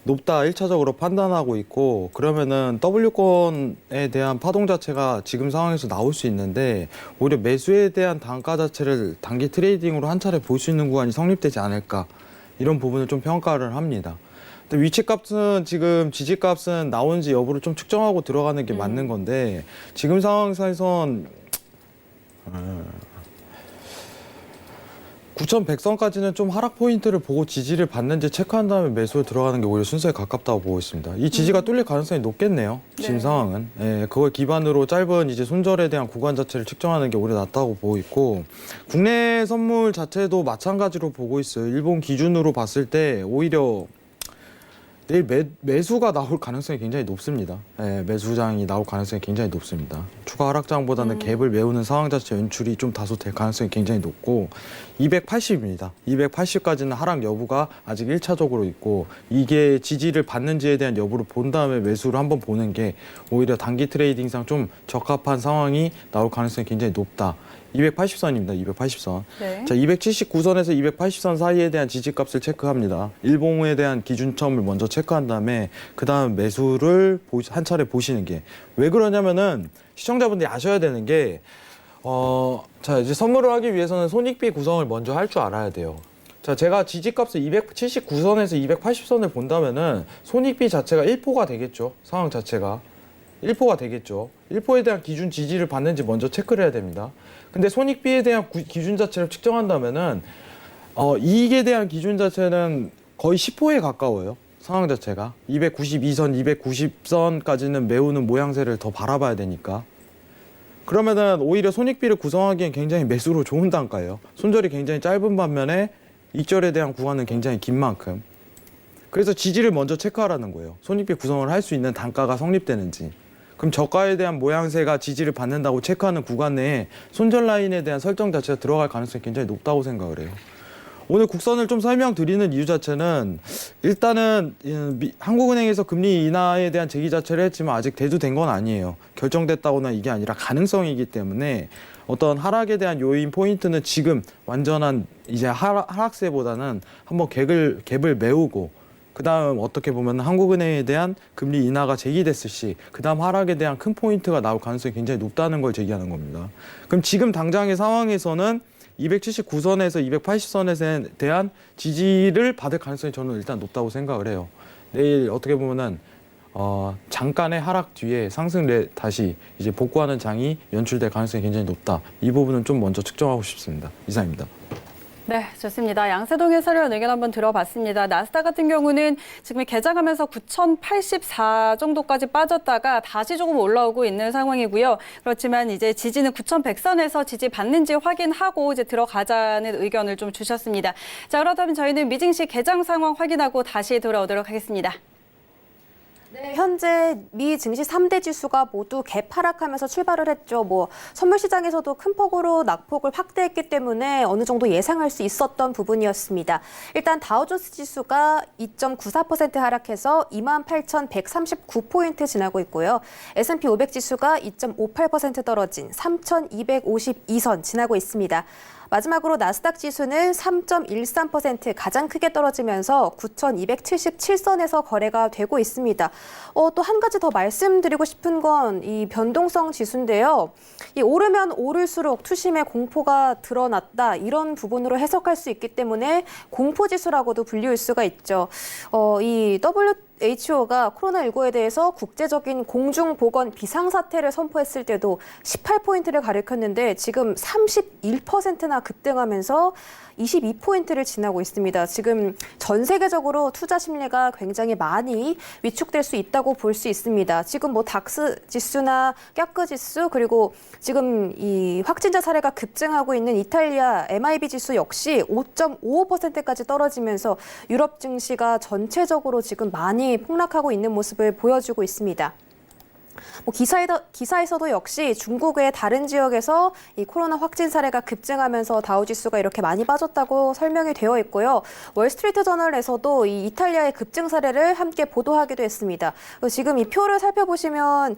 높다 1차적으로 판단하고 있고 그러면은 W권에 대한 파동 자체가 지금 상황에서 나올 수 있는데 오히려 매수에 대한 단가 자체를 단기 트레이딩으로 한 차례 볼 수 있는 구간이 성립되지 않을까 이런 부분을 좀 평가를 합니다. 근데 위치값은 지금 지지값은 나온지 여부를 좀 측정하고 들어가는 게 맞는 건데 지금 상황에선 9,100선까지는 좀 하락 포인트를 보고 지지를 받는지 체크한 다음에 매수에 들어가는 게 오히려 순서에 가깝다고 보고 있습니다. 이 지지가 뚫릴 가능성이 높겠네요. 지금 네. 상황은. 예, 그걸 기반으로 짧은 이제 손절에 대한 구간 자체를 측정하는 게 오히려 낫다고 보고 있고, 국내 선물 자체도 마찬가지로 보고 있어요. 일본 기준으로 봤을 때 오히려 내일 매수가 나올 가능성이 굉장히 높습니다. 예, 매수장이 나올 가능성이 굉장히 높습니다. 추가 하락장보다는 갭을 메우는 상황 자체 연출이 좀 다소 될 가능성이 굉장히 높고, 280입니다. 280까지는 하락 여부가 아직 1차적으로 있고, 이게 지지를 받는지에 대한 여부를 본 다음에 매수를 한번 보는 게 오히려 단기 트레이딩상 좀 적합한 상황이 나올 가능성이 굉장히 높다. 280선입니다. 280선. 네. 자, 279선에서 280선 사이에 대한 지지값을 체크합니다. 일봉에 대한 기준점을 먼저 체크한 다음에 그 다음 매수를 한 차례 보시는 게, 왜 그러냐면은 시청자분들이 아셔야 되는 게, 자, 이제 선물을 하기 위해서는 손익비 구성을 먼저 할 줄 알아야 돼요. 자, 제가 지지값을 279선에서 280선을 본다면은 손익비 자체가 1포가 되겠죠. 상황 자체가 1포가 되겠죠. 1포에 대한 기준 지지를 받는지 먼저 체크를 해야 됩니다. 근데 손익비에 대한 기준 자체를 측정한다면은 이익에 대한 기준 자체는 거의 10포에 가까워요. 상황 자체가 292선, 290선까지는 메우는 모양새를 더 바라봐야 되니까. 그러면은 오히려 손익비를 구성하기엔 굉장히 매수로 좋은 단가예요. 손절이 굉장히 짧은 반면에 익절에 대한 구간은 굉장히 긴 만큼. 그래서 지지를 먼저 체크하라는 거예요. 손익비 구성을 할 수 있는 단가가 성립되는지. 그럼 저가에 대한 모양새가 지지를 받는다고 체크하는 구간 내에 손절 라인에 대한 설정 자체가 들어갈 가능성이 굉장히 높다고 생각을 해요. 오늘 국선을 좀 설명드리는 이유 자체는, 일단은 한국은행에서 금리 인하에 대한 제기 자체를 했지만 아직 대두된 건 아니에요. 결정됐다거나 이게 아니라 가능성이기 때문에 어떤 하락에 대한 요인 포인트는 지금 완전한 이제 하락세보다는 한번 갭을 메우고, 그 다음 어떻게 보면 한국은행에 대한 금리 인하가 제기됐을 시 그 다음 하락에 대한 큰 포인트가 나올 가능성이 굉장히 높다는 걸 제기하는 겁니다. 그럼 지금 당장의 상황에서는 279선에서 280선에 대한 지지를 받을 가능성이 저는 일단 높다고 생각을 해요. 내일 어떻게 보면은 잠깐의 하락 뒤에 다시 이제 복구하는 장이 연출될 가능성이 굉장히 높다. 이 부분은 좀 먼저 측정하고 싶습니다. 이상입니다. 네, 좋습니다. 양세동 해설위원 의견 한번 들어봤습니다. 나스닥 같은 경우는 지금 개장하면서 9,084 정도까지 빠졌다가 다시 조금 올라오고 있는 상황이고요. 그렇지만 이제 지지는 9,100선에서 지지 받는지 확인하고 이제 들어가자는 의견을 좀 주셨습니다. 자, 그렇다면 저희는 미증시 개장 상황 확인하고 다시 돌아오도록 하겠습니다. 네, 현재 미 증시 3대 지수가 모두 갭 하락하면서 출발을 했죠. 선물 시장에서도 큰 폭으로 낙폭을 확대했기 때문에 어느 정도 예상할 수 있었던 부분이었습니다. 일단 다우존스 지수가 2.94% 하락해서 28,139포인트 지나고 있고요. S&P 500 지수가 2.58% 떨어진 3,252선 지나고 있습니다. 마지막으로 나스닥 지수는 3.13% 가장 크게 떨어지면서 9,277선에서 거래가 되고 있습니다. 또 한 가지 더 말씀드리고 싶은 건 이 변동성 지수인데요. 이 오르면 오를수록 투심의 공포가 드러났다, 이런 부분으로 해석할 수 있기 때문에 공포지수라고도 불리울 수가 있죠. 이 WHO가 코로나19에 대해서 국제적인 공중보건 비상사태를 선포했을 때도 18포인트를 가리켰는데 지금 31%나 급등하면서 22포인트를 지나고 있습니다. 지금 전 세계적으로 투자 심리가 굉장히 많이 위축될 수 있다고 볼 수 있습니다. 지금 닥스 지수나 깍그 지수, 그리고 지금 이 확진자 사례가 급증하고 있는 이탈리아 MIB 지수 역시 5.55%까지 떨어지면서 유럽 증시가 전체적으로 지금 많이 폭락하고 있는 모습을 보여주고 있습니다. 기사에서도 역시 중국의 다른 지역에서 이 코로나 확진 사례가 급증하면서 다우지수가 이렇게 많이 빠졌다고 설명이 되어 있고요. 월스트리트 저널에서도 이 이탈리아의 급증 사례를 함께 보도하기도 했습니다. 지금 이 표를 살펴보시면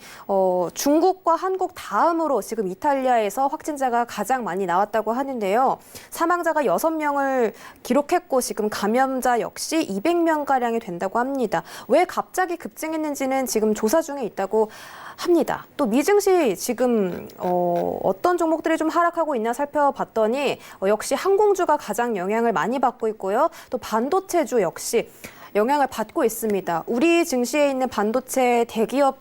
중국과 한국 다음으로 지금 이탈리아에서 확진자가 가장 많이 나왔다고 하는데요. 사망자가 6명을 기록했고 지금 감염자 역시 200명가량이 된다고 합니다. 왜 갑자기 급증했는지는 지금 조사 중에 있다고 합니다. 또 미증시 지금 어떤 종목들이 좀 하락하고 있나 살펴봤더니 역시 항공주가 가장 영향을 많이 받고 있고요. 또 반도체주 역시 영향을 받고 있습니다. 우리 증시에 있는 반도체 대기업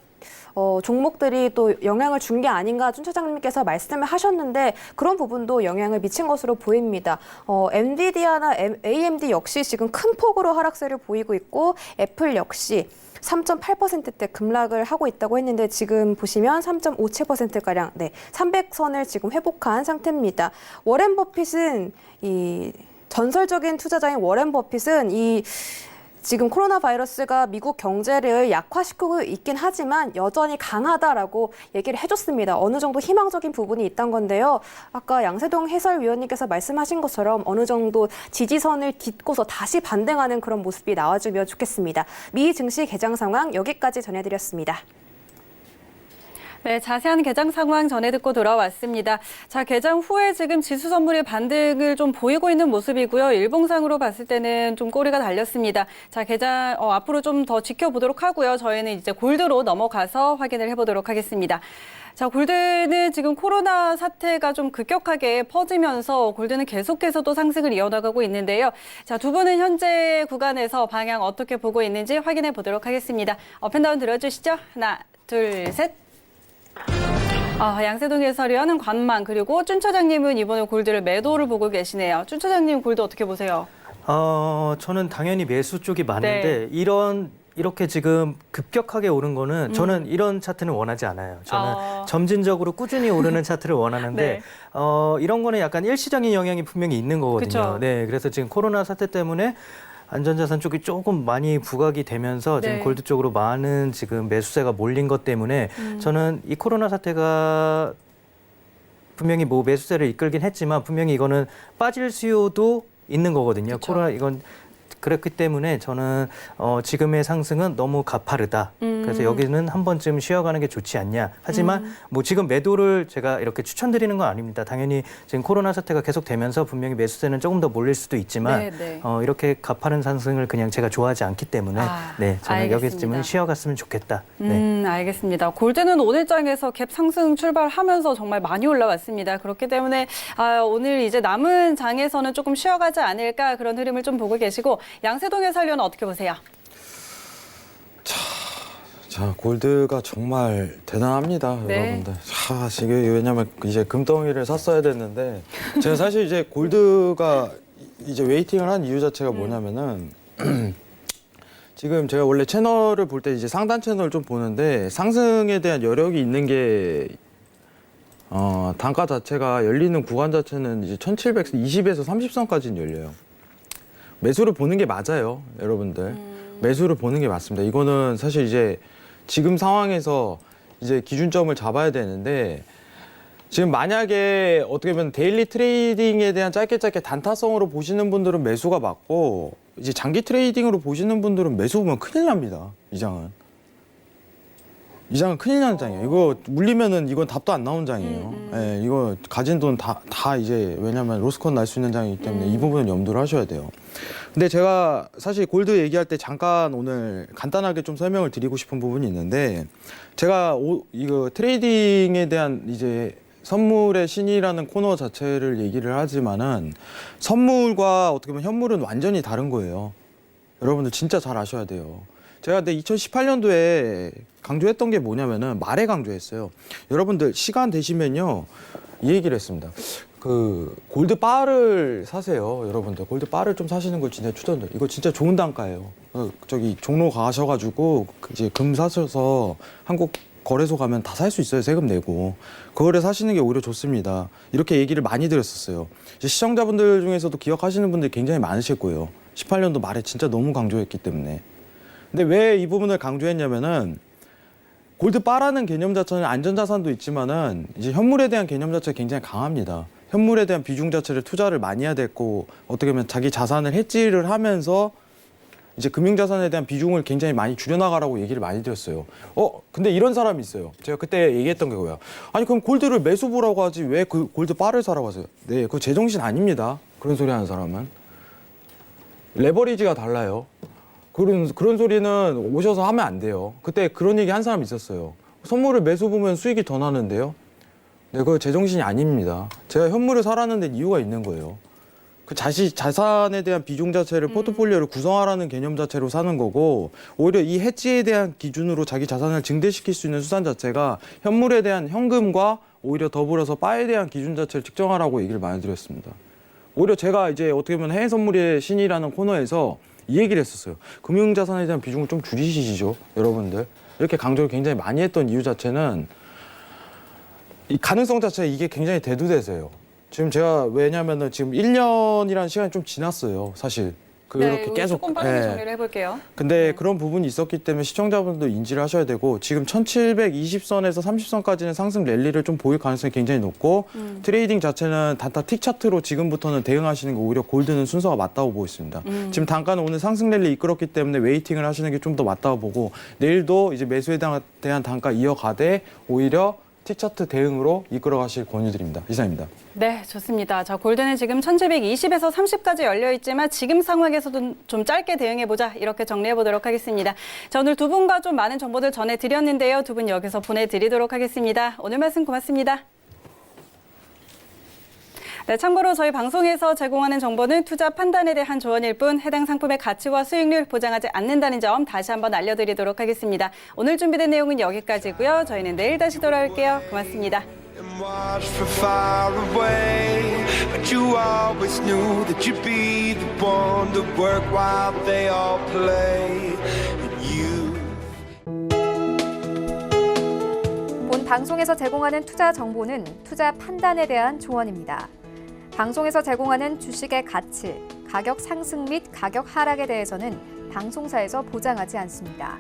종목들이 또 영향을 준 게 아닌가 준 차장님께서 말씀을 하셨는데 그런 부분도 영향을 미친 것으로 보입니다. 엔비디아나 AMD 역시 지금 큰 폭으로 하락세를 보이고 있고 애플 역시 3.8%대 급락을 하고 있다고 했는데 지금 보시면 3.57%가량 300선을 지금 회복한 상태입니다. 워렌 버핏은 이 전설적인 투자자인 워렌 버핏은 이 지금 코로나 바이러스가 미국 경제를 약화시키고 있긴 하지만 여전히 강하다라고 얘기를 해줬습니다. 어느 정도 희망적인 부분이 있던 건데요. 아까 양세동 해설위원님께서 말씀하신 것처럼 어느 정도 지지선을 딛고서 다시 반등하는 그런 모습이 나와주면 좋겠습니다. 미 증시 개장 상황 여기까지 전해드렸습니다. 네, 자세한 개장 상황 전해 듣고 돌아왔습니다. 자, 개장 후에 지금 지수 선물이 반등을 좀 보이고 있는 모습이고요. 일봉상으로 봤을 때는 좀 꼬리가 달렸습니다. 자, 개장 앞으로 좀 더 지켜보도록 하고요. 저희는 이제 골드로 넘어가서 확인을 해보도록 하겠습니다. 자, 골드는 지금 코로나 사태가 좀 급격하게 퍼지면서 골드는 계속해서 또 상승을 이어나가고 있는데요. 자, 두 분은 현재 구간에서 방향 어떻게 보고 있는지 확인해 보도록 하겠습니다. 업앤다운 들어주시죠. 하나, 둘, 셋. 양세동 해설위원은 관망, 그리고 준 차장님은 이번에 골드를 매도를 보고 계시네요. 준 차장님 골드 어떻게 보세요? 저는 당연히 매수 쪽이 맞는데 이렇게 지금 급격하게 오른 거는 저는 이런 차트는 원하지 않아요. 저는 점진적으로 꾸준히 오르는 차트를 원하는데 네. 이런 거는 약간 일시적인 영향이 분명히 있는 거거든요. 그쵸. 네, 그래서 지금 코로나 사태 때문에 안전자산 쪽이 조금 많이 부각이 되면서 지금 네. 골드 쪽으로 많은 지금 매수세가 몰린 것 때문에 저는 이 코로나 사태가 분명히 뭐 매수세를 이끌긴 했지만 분명히 이거는 빠질 수요도 있는 거거든요. 그쵸. 코로나 이건 그렇기 때문에 저는 지금의 상승은 너무 가파르다. 그래서 여기는 한 번쯤 쉬어가는 게 좋지 않냐. 하지만 뭐 지금 매도를 제가 이렇게 추천드리는 건 아닙니다. 당연히 지금 코로나 사태가 계속되면서 분명히 매수세는 조금 더 몰릴 수도 있지만 이렇게 가파른 상승을 그냥 제가 좋아하지 않기 때문에 저는 알겠습니다. 여기쯤은 쉬어갔으면 좋겠다. 네. 알겠습니다. 골드는 오늘 장에서 갭 상승 출발하면서 정말 많이 올라왔습니다. 그렇기 때문에 오늘 이제 남은 장에서는 조금 쉬어가지 않을까 그런 흐름을 좀 보고 계시고 양세동 해설위원은 어떻게 보세요? 자, 골드가 정말 대단합니다, 네. 여러분들. 자, 지금 왜냐면 이제 금덩이를 샀어야 됐는데 제가 사실 이제 골드가 이제 웨이팅을 한 이유 자체가 뭐냐면은 지금 제가 원래 채널을 볼 때 이제 상단 채널을 좀 보는데 상승에 대한 여력이 있는 게 단가 자체가 열리는 구간 자체는 이제 1720에서 30선까지는 열려요. 매수를 보는 게 맞아요, 여러분들. 매수를 보는 게 맞습니다. 이거는 사실 이제 지금 상황에서 이제 기준점을 잡아야 되는데 지금 만약에 어떻게 보면 데일리 트레이딩에 대한 짧게 단타성으로 보시는 분들은 매수가 맞고 이제 장기 트레이딩으로 보시는 분들은 매수 보면 큰일 납니다. 이 장은 큰일 나는 장이에요. 이거 물리면은 이건 답도 안 나온 장이에요. 예, 이거 가진 돈 다 이제 왜냐면 로스컨 날 수 있는 장이기 때문에 이 부분은 염두를 하셔야 돼요. 근데 제가 사실 골드 얘기할 때 잠깐 오늘 간단하게 좀 설명을 드리고 싶은 부분이 있는데 제가 이거 트레이딩에 대한 이제 선물의 신이라는 코너 자체를 얘기를 하지만은 선물과 어떻게 보면 현물은 완전히 다른 거예요. 여러분들 진짜 잘 아셔야 돼요. 제가 2018년도에 강조했던 게 뭐냐면은 말에 강조했어요. 여러분들 시간 되시면요 이 얘기를 했습니다. 그 골드 바를 사세요, 여러분들. 골드 바를 좀 사시는 걸 진짜 추천드려요. 이거 진짜 좋은 단가예요. 저기 종로 가셔가지고 이제 금 사셔서 한국 거래소 가면 다 살 수 있어요, 세금 내고. 그거를 사시는 게 오히려 좋습니다. 이렇게 얘기를 많이 드렸었어요. 이제 시청자분들 중에서도 기억하시는 분들이 굉장히 많으실 거예요. 18년도 말에 진짜 너무 강조했기 때문에. 근데 왜 이 부분을 강조했냐면은 골드 바라는 개념 자체는 안전자산도 있지만은 이제 현물에 대한 개념 자체가 굉장히 강합니다. 현물에 대한 비중 자체를 투자를 많이 해야 되고 어떻게 보면 자기 자산을 해지를 하면서 이제 금융자산에 대한 비중을 굉장히 많이 줄여나가라고 얘기를 많이 드렸어요. 근데 이런 사람이 있어요. 제가 그때 얘기했던 게 뭐야. 아니 그럼 골드를 매수 보라고 하지 왜 그 골드 바를 사라고 하세요? 네, 그거 제정신 아닙니다. 그런 소리 하는 사람은. 레버리지가 달라요. 그런 소리는 오셔서 하면 안 돼요. 그때 그런 얘기 한 사람 있었어요. 선물을 매수 보면 수익이 더 나는데요. 네, 그거 제정신이 아닙니다. 제가 현물을 사라는 데 이유가 있는 거예요. 그 자산에 대한 비중 자체를 포트폴리오를 구성하라는 개념 자체로 사는 거고, 오히려 이 해지에 대한 기준으로 자기 자산을 증대시킬 수 있는 수단 자체가 현물에 대한 현금과 오히려 더불어서 바에 대한 기준 자체를 측정하라고 얘기를 많이 드렸습니다. 오히려 제가 이제 어떻게 보면 해외 선물의 신이라는 코너에서 이 얘기를 했었어요. 금융자산에 대한 비중을 좀 줄이시죠, 여러분들. 이렇게 강조를 굉장히 많이 했던 이유 자체는 이 가능성 자체가 이게 굉장히 대두돼서요. 지금 제가 왜냐면은 지금 1년이라는 시간이 좀 지났어요, 사실. 그렇게 우리 계속. 조금 빠르게 예. 정리를 해볼게요. 근데 그런 부분이 있었기 때문에 시청자분들도 인지를 하셔야 되고, 지금 1720선에서 30선까지는 상승 랠리를 좀 보일 가능성이 굉장히 높고, 트레이딩 자체는 단타 틱 차트로 지금부터는 대응하시는 게 오히려 골드는 순서가 맞다고 보고 있습니다. 지금 단가는 오늘 상승 랠리 이끌었기 때문에 웨이팅을 하시는 게 좀 더 맞다고 보고, 내일도 이제 매수에 대한 단가 이어가되 오히려 틱 차트 대응으로 이끌어 가실 권유드립니다. 이상입니다. 네, 좋습니다. 자, 골드는 지금 1720에서 30까지 열려 있지만 지금 상황에서도 좀 짧게 대응해보자, 이렇게 정리해보도록 하겠습니다. 자, 오늘 두 분과 좀 많은 정보들 전해드렸는데요. 두 분 여기서 보내드리도록 하겠습니다. 오늘 말씀 고맙습니다. 네, 참고로 저희 방송에서 제공하는 정보는 투자 판단에 대한 조언일 뿐 해당 상품의 가치와 수익률 보장하지 않는다는 점 다시 한번 알려드리도록 하겠습니다. 오늘 준비된 내용은 여기까지고요. 저희는 내일 다시 돌아올게요. 고맙습니다. And watch from far away, but you always knew that you'd be the one to work while they all play. And you. 본 방송에서 제공하는 투자 정보는 투자 판단에 대한 조언입니다. 방송에서 제공하는 주식의 가치, 가격 상승 및 가격 하락에 대해서는 방송사에서 보장하지 않습니다.